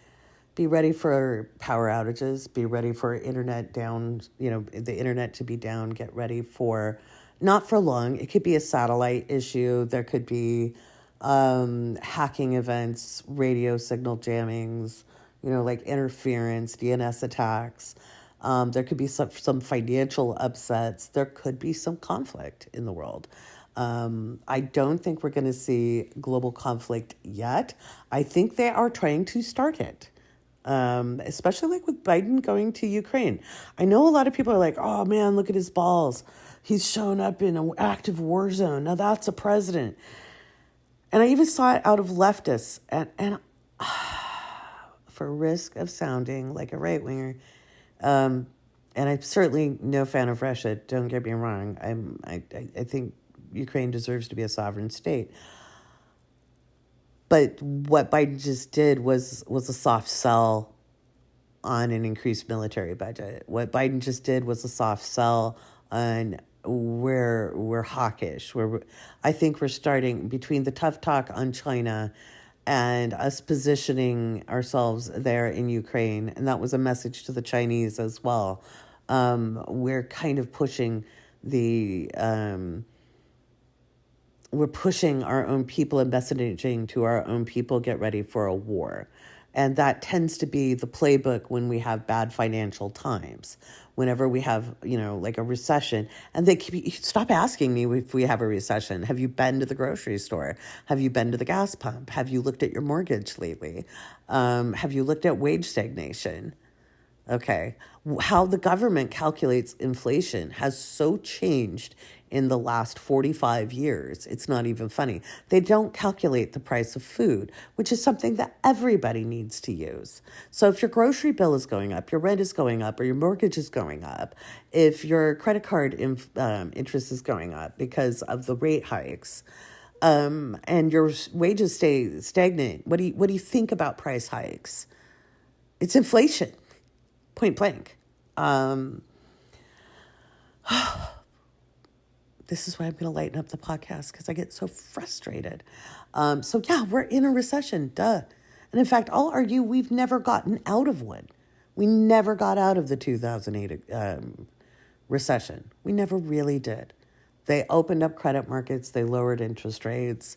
Be ready for power outages. Be ready for internet down, the internet to be down. Get ready for, not for long. It could be a satellite issue. There could be hacking events, radio signal jammings, like interference, DNS attacks. There could be some financial upsets. There could be some conflict in the world. I don't think we're going to see global conflict yet. I think they are trying to start it. Especially like with Biden going to Ukraine. I know a lot of people are like, oh man, look at his balls. He's shown up in an active war zone. Now that's a president. And I even saw it out of leftists. And for risk of sounding like a right-winger, and I'm certainly no fan of Russia, don't get me wrong. I think Ukraine deserves to be a sovereign state. But what Biden just did was a soft sell on an increased military budget. What Biden just did was a soft sell on we're hawkish. I think we're starting between the tough talk on China and us positioning ourselves there in Ukraine. And that was a message to the Chinese as well. We're kind of pushing we're pushing our own people and messaging to our own people, get ready for a war. And that tends to be the playbook when we have bad financial times, whenever we have, like a recession. And stop asking me if we have a recession. Have you been to the grocery store? Have you been to the gas pump? Have you looked at your mortgage lately? Have you looked at wage stagnation? Okay. How the government calculates inflation has so changed in the last 45 years. It's not even funny. They don't calculate the price of food, which is something that everybody needs to use. So if your grocery bill is going up, your rent is going up, or your mortgage is going up, if your credit card interest is going up because of the rate hikes, and your wages stay stagnant, what do you think about price hikes? It's inflation. Point blank. This is why I'm going to lighten up the podcast, because I get so frustrated. So yeah, we're in a recession, duh. And in fact, I'll argue we've never gotten out of one. We never got out of the 2008 recession. We never really did. They opened up credit markets, they lowered interest rates,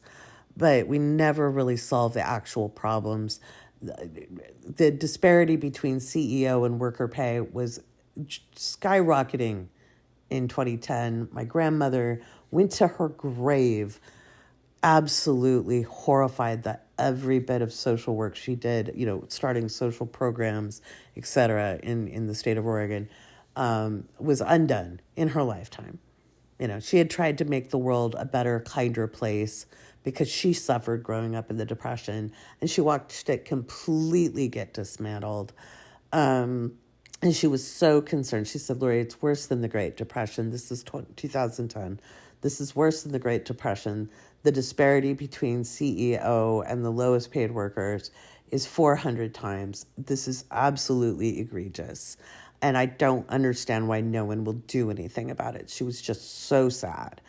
but we never really solved the actual problems. The disparity between CEO and worker pay was skyrocketing in 2010. My grandmother went to her grave absolutely horrified that every bit of social work she did, starting social programs, etc., in the state of Oregon, was undone in her lifetime. She had tried to make the world a better, kinder place because she suffered growing up in the Depression, and she watched it completely get dismantled. And she was so concerned. She said, Lori, it's worse than the Great Depression. This is 2010. This is worse than the Great Depression. The disparity between CEO and the lowest paid workers is 400 times. This is absolutely egregious. And I don't understand why no one will do anything about it. She was just so sad.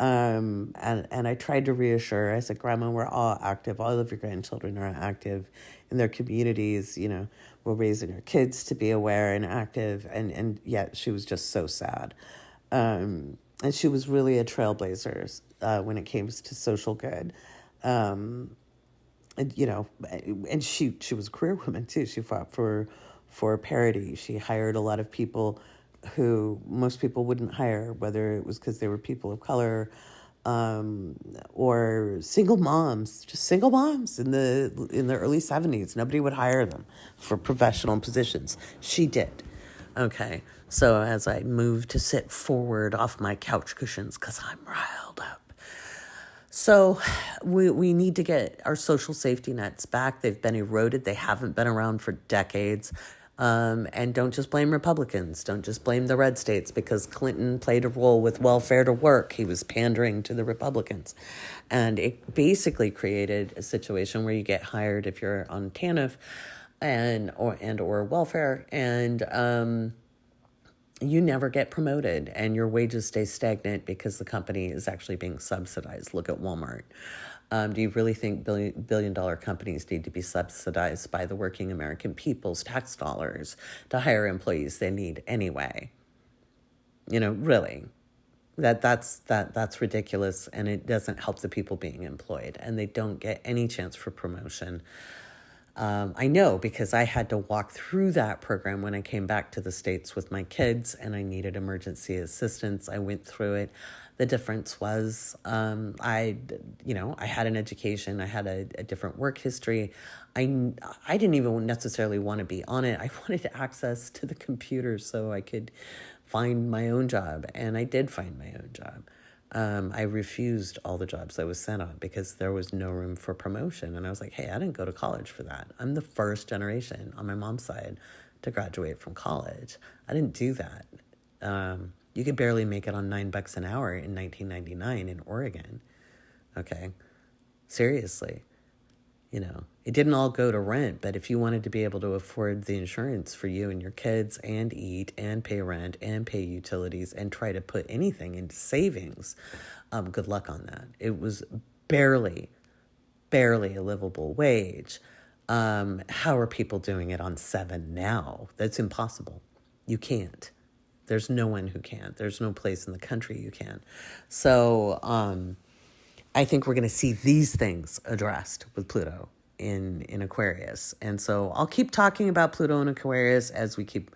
And I tried to reassure her. I said, Grandma, we're all active. All of your grandchildren are active in their communities. We're raising our kids to be aware and active. And yet she was just so sad. And she was really a trailblazer when it came to social good. And she was a career woman too. She fought for parity. She hired a lot of people who most people wouldn't hire, whether it was because they were people of color, or single moms, just single moms in the early 70s. Nobody would hire them for professional positions. She did. Okay. So as I moved to sit forward off my couch cushions, because I'm riled up. So we need to get our social safety nets back. They've been eroded. They haven't been around for decades. And don't just blame Republicans. Don't just blame the red states, because Clinton played a role with welfare to work. He was pandering to the Republicans. And it basically created a situation where you get hired if you're on TANF or welfare, and you never get promoted and your wages stay stagnant because the company is actually being subsidized. Look at Walmart. Do you really think billion-dollar companies need to be subsidized by the working American people's tax dollars to hire employees they need anyway? Really. That's ridiculous, and it doesn't help the people being employed, and they don't get any chance for promotion. I know, because I had to walk through that program when I came back to the States with my kids and I needed emergency assistance. I went through it. The difference was I had an education. I had a different work history. I didn't even necessarily want to be on it. I wanted access to the computer so I could find my own job. And I did find my own job. I refused all the jobs I was sent on because there was no room for promotion. And I was like, hey, I didn't go to college for that. I'm the first generation on my mom's side to graduate from college. I didn't do that. You could barely make it on $9 an hour in 1999 in Oregon. Okay. Seriously. It didn't all go to rent, but if you wanted to be able to afford the insurance for you and your kids and eat and pay rent and pay utilities and try to put anything into savings, good luck on that. It was barely a livable wage. How are people doing it on $7 now? That's impossible. You can't. There's no one who can. There's no place in the country you can. So, I think we're going to see these things addressed with Pluto in Aquarius. And so I'll keep talking about Pluto in Aquarius as we keep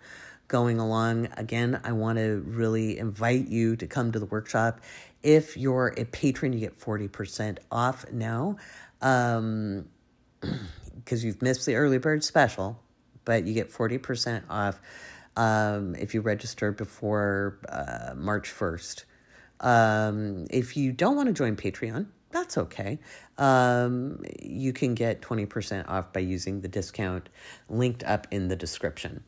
going along. Again, I want to really invite you to come to the workshop. If you're a patron, you get 40% off now, because you've missed the early bird special, but you get 40% off if you register before March 1st. If you don't want to join Patreon, that's okay. You can get 20% off by using the discount linked up in the description.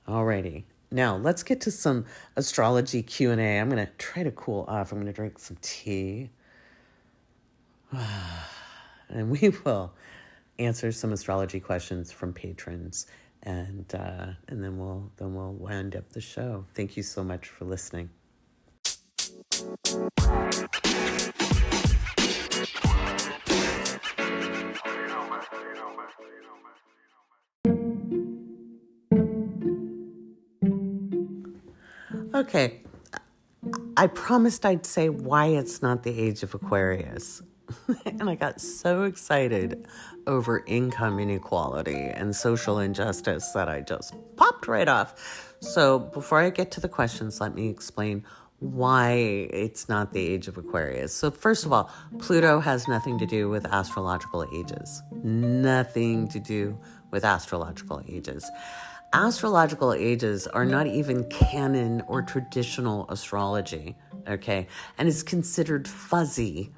Alrighty. Now let's get to some astrology Q&A. I'm going to try to cool off. I'm going to drink some tea. And we will answer some astrology questions from patrons. And then we'll wind up the show. Thank you so much for listening. Okay, I promised I'd say why it's not the age of Aquarius. And I got so excited over income inequality and social injustice that I just popped right off. So before I get to the questions, let me explain why it's not the age of Aquarius. So first of all, Pluto has nothing to do with astrological ages. Nothing to do with astrological ages. Astrological ages are not even canon or traditional astrology, okay? And is considered fuzzy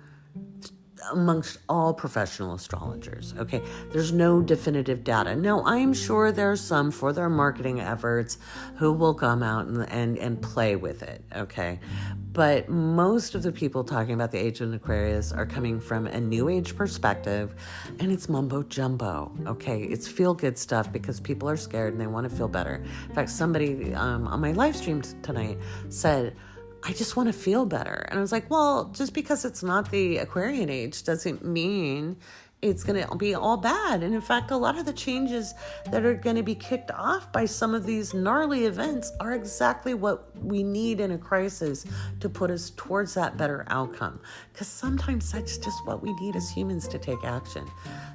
amongst all professional astrologers, okay? There's no definitive data. Now, I am sure there's some for their marketing efforts who will come out and play with it, okay? But most of the people talking about the age of Aquarius are coming from a new age perspective, and it's mumbo jumbo, okay? It's feel-good stuff because people are scared and they want to feel better. In fact, somebody on my live stream tonight said, I just want to feel better. And I was like, well, just because it's not the Aquarian age doesn't mean it's going to be all bad. And in fact, a lot of the changes that are going to be kicked off by some of these gnarly events are exactly what we need in a crisis to put us towards that better outcome. Because sometimes that's just what we need as humans to take action.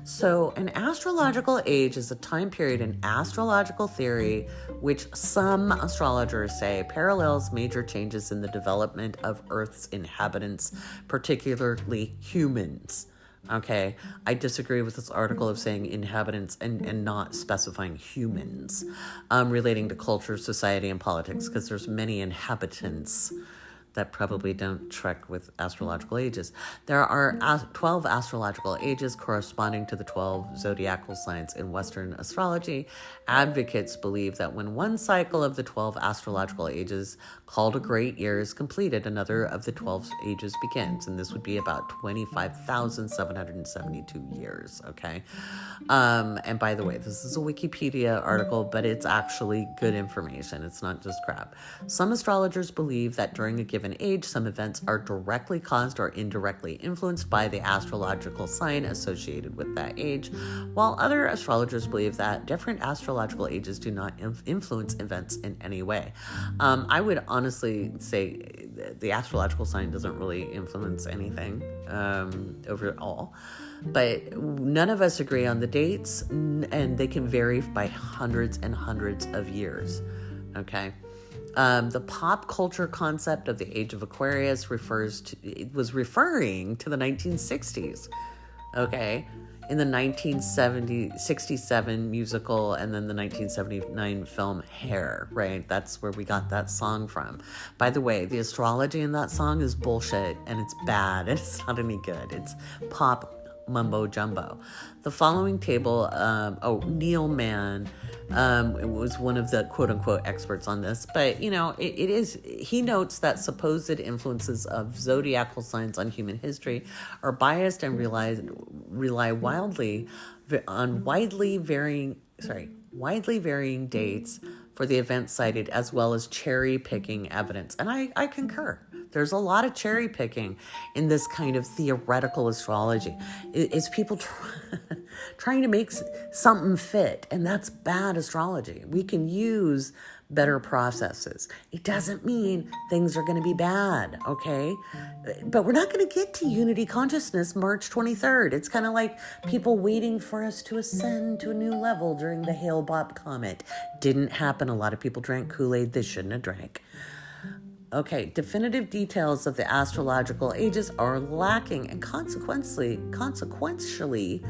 So an astrological age is a time period in astrological theory, which some astrologers say parallels major changes in the development of Earth's inhabitants, particularly humans. Okay, I disagree with this article of saying inhabitants and not specifying humans, relating to culture, society, and politics, because there's many inhabitants that probably don't trek with astrological ages. There are 12 astrological ages corresponding to the 12 zodiacal signs in Western astrology. Advocates believe that when one cycle of the 12 astrological ages, called a great year, is completed, another of the 12 ages begins, and this would be about 25,772 years, okay? And by the way, this is a Wikipedia article, but it's actually good information. It's not just crap. Some astrologers believe that during a given age, some events are directly caused or indirectly influenced by the astrological sign associated with that age, while other astrologers believe that different astrological ages do not influence events in any way. I would honestly say the astrological sign doesn't really influence anything overall, but none of us agree on the dates, and they can vary by hundreds and hundreds of years, okay? The pop culture concept of the Age of Aquarius was referring to the 1960s, okay? In the 1967 musical and then the 1979 film Hair, right? That's where we got that song from. By the way, the astrology in that song is bullshit and it's bad and it's not any good. It's pop mumbo jumbo. The following table, Neil Mann, was one of the quote unquote experts on this, but he notes that supposed influences of zodiacal signs on human history are biased and rely wildly on widely varying dates for the events cited, as well as cherry picking evidence. And I concur. There's a lot of cherry picking in this kind of theoretical astrology. It's people trying to make something fit, and that's bad astrology. We can use better processes. It doesn't mean things are going to be bad, okay? But we're not going to get to unity consciousness March 23rd. It's kind of like people waiting for us to ascend to a new level during the Hale-Bopp comet. Didn't happen. A lot of people drank Kool-Aid they shouldn't have drank. Okay, definitive details of the astrological ages are lacking, and consequentially,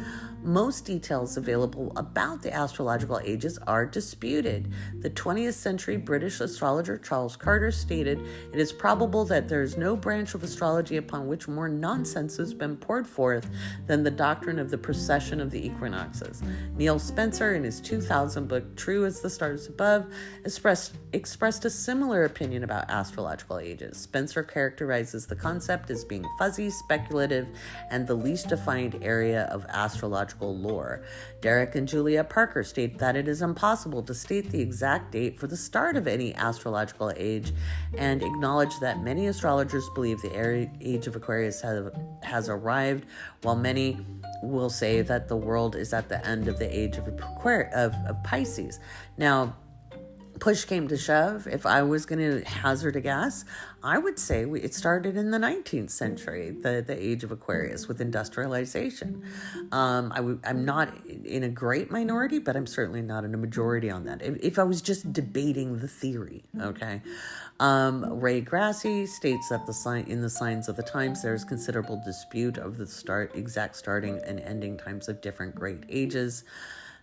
most details available about the astrological ages are disputed. The 20th century British astrologer Charles Carter stated, "It is probable that there is no branch of astrology upon which more nonsense has been poured forth than the doctrine of the precession of the equinoxes." Neil Spencer, in his 2000 book True as the Stars Above, expressed a similar opinion about astrological ages. Spencer characterizes the concept as being fuzzy, speculative, and the least defined area of astrological lore. Derek and Julia Parker state that it is impossible to state the exact date for the start of any astrological age, and acknowledge that many astrologers believe the age of Aquarius has arrived, while many will say that the world is at the end of the age of Pisces. Now, push came to shove, if I was going to hazard a guess, I would say it started in the 19th century, the age of Aquarius, with industrialization. I'm not in a great minority, but I'm certainly not in a majority on that, if I was just debating the theory, okay? Ray Grassi states that in the signs of the times, there is considerable dispute of the exact starting and ending times of different great ages.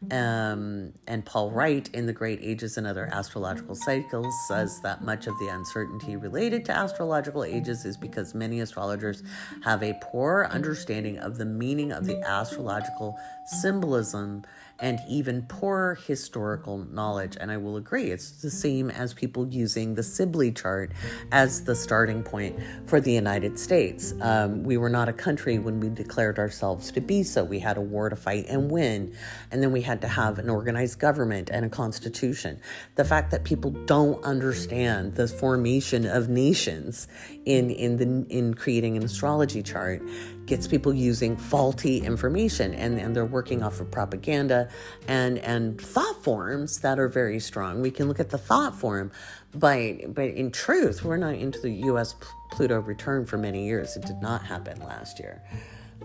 And Paul Wright, in The Great Ages and Other Astrological Cycles, says that much of the uncertainty related to astrological ages is because many astrologers have a poor understanding of the meaning of the astrological symbolism and even poor historical knowledge. And I will agree, it's the same as people using the Sibley chart as the starting point for the United States. We were not a country when we declared ourselves to be so. We had a war to fight and win, and then we had to have an organized government and a constitution. The fact that people don't understand the formation of nations in creating an astrology chart gets people using faulty information, and they're working off of propaganda and thought forms that are very strong. We can look at the thought form, but in truth, we're not into the U.S. Pluto return for many years. It did not happen last year.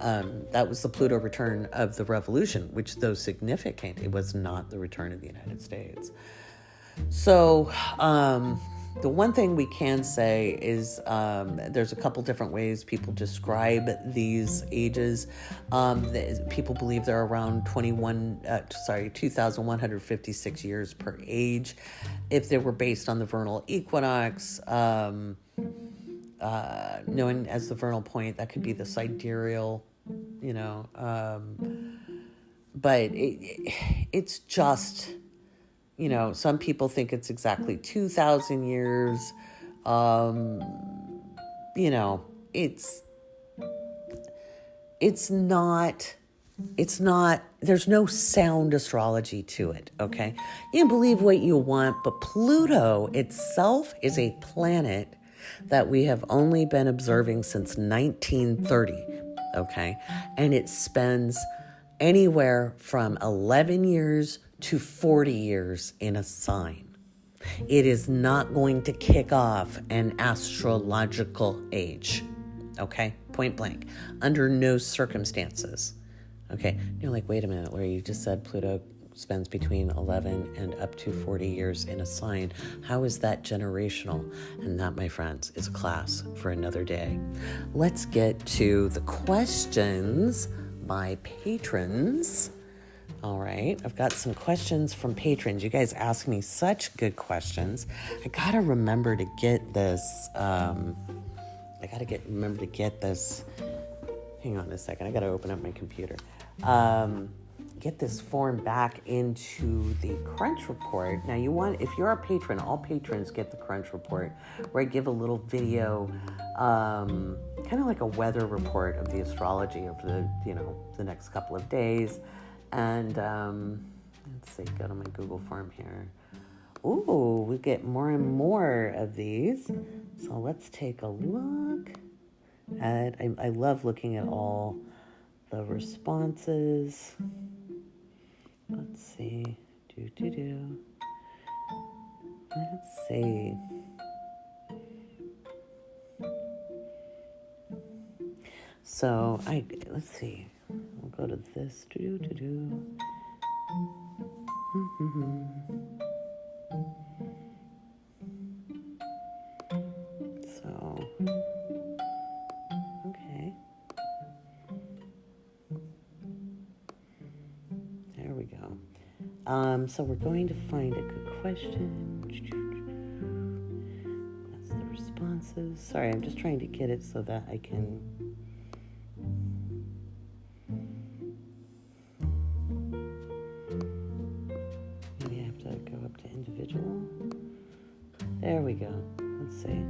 That was the Pluto return of the revolution, which, though significant, it was not the return of the United States. So, the one thing we can say is there's a couple different ways people describe these ages. People believe they're around 2,156 years per age. If they were based on the vernal equinox, known as the vernal point, that could be the sidereal, but it's just... some people think it's exactly 2,000 years. It's not, there's no sound astrology to it, okay? You can believe what you want, but Pluto itself is a planet that we have only been observing since 1930, okay? And it spends anywhere from 11 years to 40 years in a sign. It is not going to kick off an astrological age, okay? Point blank. Under no circumstances, okay? You're like, wait a minute, Larry, you just said Pluto spends between 11 and up to 40 years in a sign. How is that generational? And that, my friends, is a class for another day. Let's get to the questions by patrons. All right, I've got some questions from patrons. You guys ask me such good questions. I gotta remember to get this. Remember to get this. Hang on a second. I gotta open up my computer. Get this form back into the Crunch Report. Now, if you're a patron, all patrons get the Crunch Report, where I give a little video, kind of like a weather report of the astrology over the next couple of days. And let's see, go to my Google form here. Ooh, we get more and more of these. So let's take a look at it. I love looking at all the responses. Let's see. Let's see. So let's see. We'll go to this. So, okay. There we go. So we're going to find a good question. That's the responses. Sorry, I'm just trying to get it so that I can... There we go. Let's see.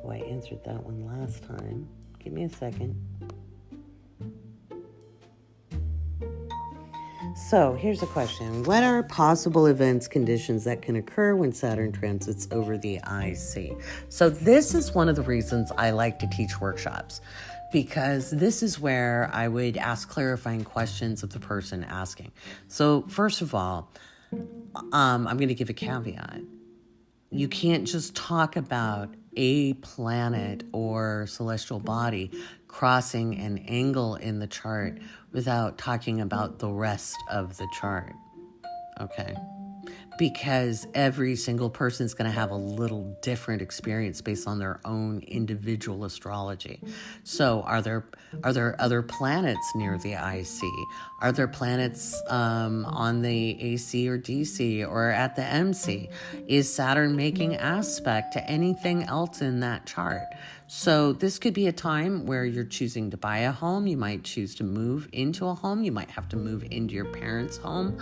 Oh, I answered that one last time. Give me a second. So here's a question. What are possible events, conditions that can occur when Saturn transits over the IC? So this is one of the reasons I like to teach workshops, because this is where I would ask clarifying questions of the person asking. So first of all, I'm going to give a caveat. You can't just talk about a planet or celestial body crossing an angle in the chart without talking about the rest of the chart, okay? because every single person is going to have a little different experience based on their own individual astrology. So are there other planets near the IC? Are there planets on the AC or DC or at the MC? Is Saturn making aspect to anything else in that chart? So this could be a time where you're choosing to buy a home. You might choose to move into a home. You might have to move into your parents' home.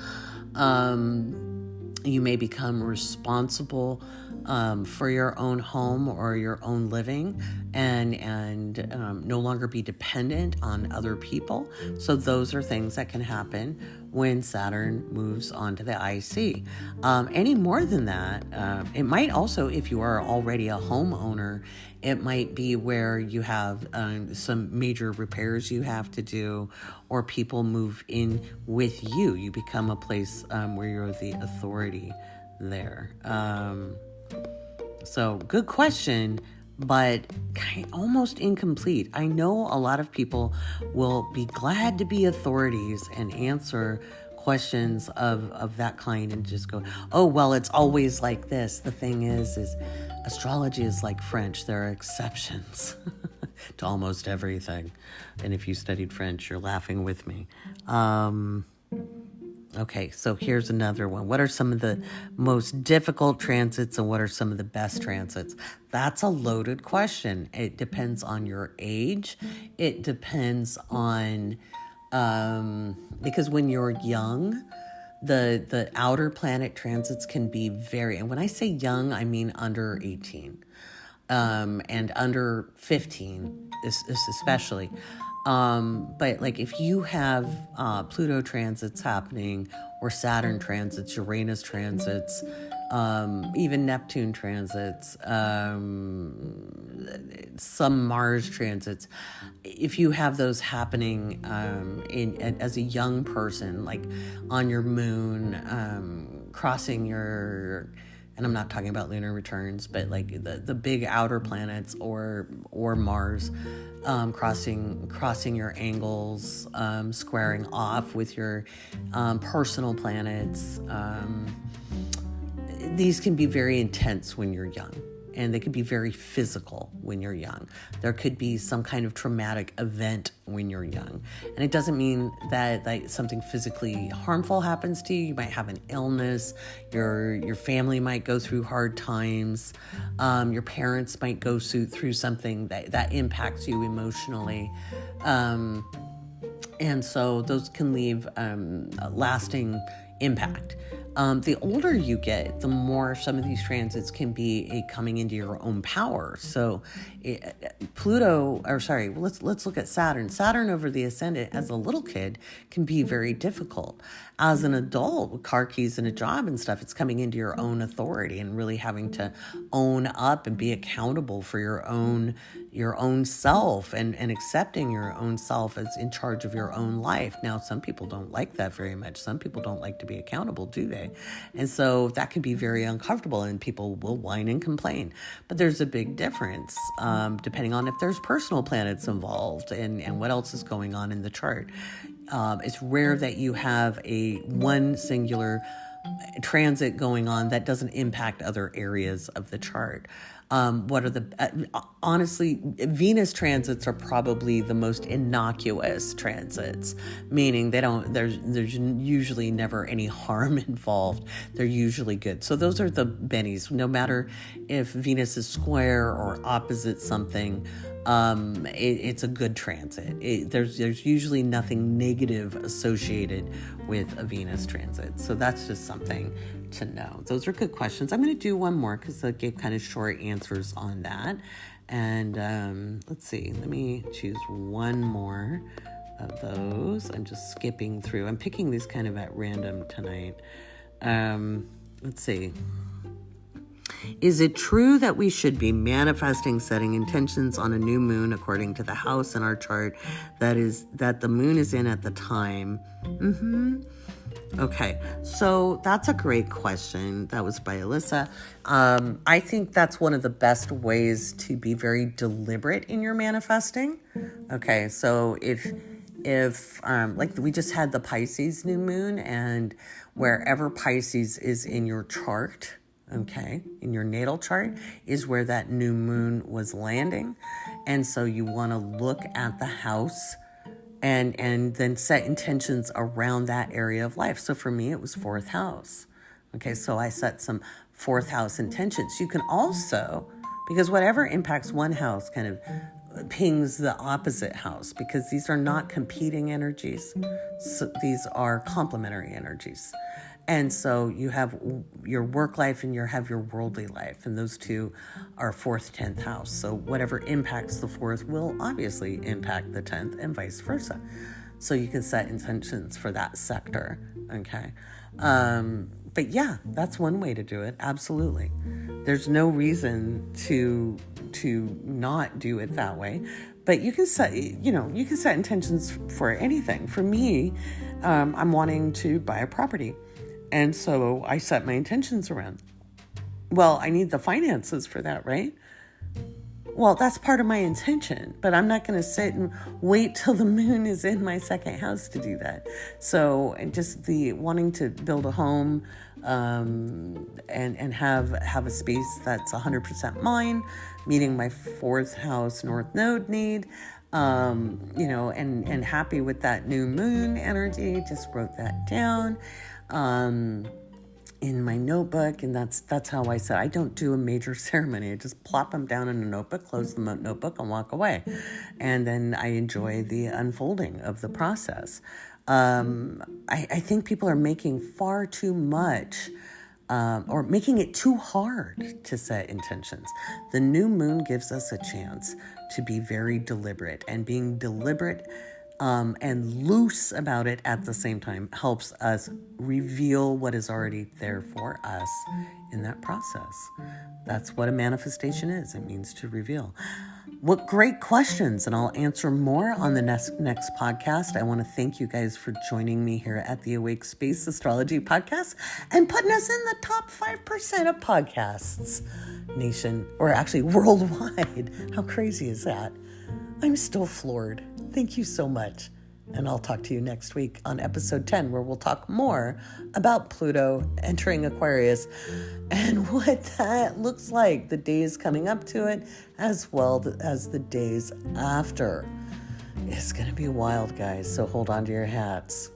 You may become responsible for your own home or your own living, and no longer be dependent on other people. So those are things that can happen when Saturn moves onto the IC. Any more than that, it might also, if you are already a homeowner, it might be where you have some major repairs you have to do, or people move in with you. You become a place where you're the authority there. So good question, but almost incomplete. I know a lot of people will be glad to be authorities and answer questions of that kind and just go, oh, well, it's always like this. The thing is astrology is like French. There are exceptions to almost everything. And if you studied French, you're laughing with me. Okay, so here's another one. What are some of the most difficult transits and what are some of the best transits? That's a loaded question. It depends on your age. It depends on, because when you're young, the outer planet transits can be very, and when I say young, I mean under 18, and under 15, especially. But like if you have Pluto transits happening, or Saturn transits, Uranus transits, even Neptune transits, some Mars transits, if you have those happening as a young person, like on your moon, crossing your, and I'm not talking about lunar returns, but like the big outer planets or Mars, crossing your angles, squaring off with your personal planets. These can be very intense when you're young, and they could be very physical when you're young. There could be some kind of traumatic event when you're young. And it doesn't mean that something physically harmful happens to you. You might have an illness. Your family might go through hard times. Your parents might go through something that impacts you emotionally. And so those can leave a lasting impact. The older you get, the more some of these transits can be coming into your own power. So let's look at Saturn. Saturn over the ascendant as a little kid can be very difficult. As an adult with car keys and a job and stuff, it's coming into your own authority and really having to own up and be accountable for your own self and accepting your own self as in charge of your own life. Now, some people don't like that very much. Some people don't like to be accountable, do they? And so that can be very uncomfortable, and people will whine and complain. But there's a big difference depending on if there's personal planets involved and what else is going on in the chart. It's rare that you have one singular transit going on that doesn't impact other areas of the chart. Honestly, Venus transits are probably the most innocuous transits, meaning there's usually never any harm involved. They're usually good. So those are the bennies. No matter if Venus is square or opposite something, it's a good transit. There's usually nothing negative associated with a Venus transit. So that's just something to know. Those are good questions. I'm going to do one more because I gave kind of short answers on that. And let's see. Let me choose one more of those. I'm just skipping through. I'm picking these kind of at random tonight. Let's see. Is it true that we should be manifesting, setting intentions on a new moon according to the house in our chart that the moon is in at the time? Okay, so that's a great question. That was by Alyssa. I think that's one of the best ways to be very deliberate in your manifesting. Okay, so if if, like we just had the Pisces new moon, and wherever Pisces is in your chart, okay, in your natal chart, is where that new moon was landing. And so you want to look at the house and then set intentions around that area of life. So for me, it was fourth house. Okay, so I set some fourth house intentions. You can also, because whatever impacts one house kind of pings the opposite house, because these are not competing energies. So these are complementary energies. And so you have your work life and you have your worldly life, and those two are 4th, 10th house. So whatever impacts the 4th will obviously impact the 10th, and vice versa. So you can set intentions for that sector, okay? But yeah, that's one way to do it, absolutely. There's no reason to not do it that way. But you can set, you can set intentions for anything. For me, I'm wanting to buy a property. And so I set my intentions around, well, I need the finances for that, right? Well, that's part of my intention, but I'm not going to sit and wait till the moon is in my 2nd house to do that. So just the wanting to build a home and have a space that's 100% mine, meeting my 4th house North Node need, and happy with that new moon energy. Just wrote that down in my notebook, and that's how I said I don't do a major ceremony. I just plop them down in a notebook, close the notebook, and walk away. And then I enjoy the unfolding of the process. I think people are making far too much or making it too hard to set intentions. The new moon gives us a chance to be very deliberate, and being deliberate and loose about it at the same time helps us reveal what is already there for us in that process. That's what a manifestation is. It means to reveal. What great questions, and I'll answer more on the next podcast. I want to thank you guys for joining me here at the Awake Space Astrology Podcast and putting us in the top 5% of podcasts nation, or actually worldwide. How crazy is that? I'm still floored. Thank you so much. And I'll talk to you next week on episode 10, where we'll talk more about Pluto entering Aquarius and what that looks like, the days coming up to it, as well as the days after. It's going to be wild, guys, so hold on to your hats.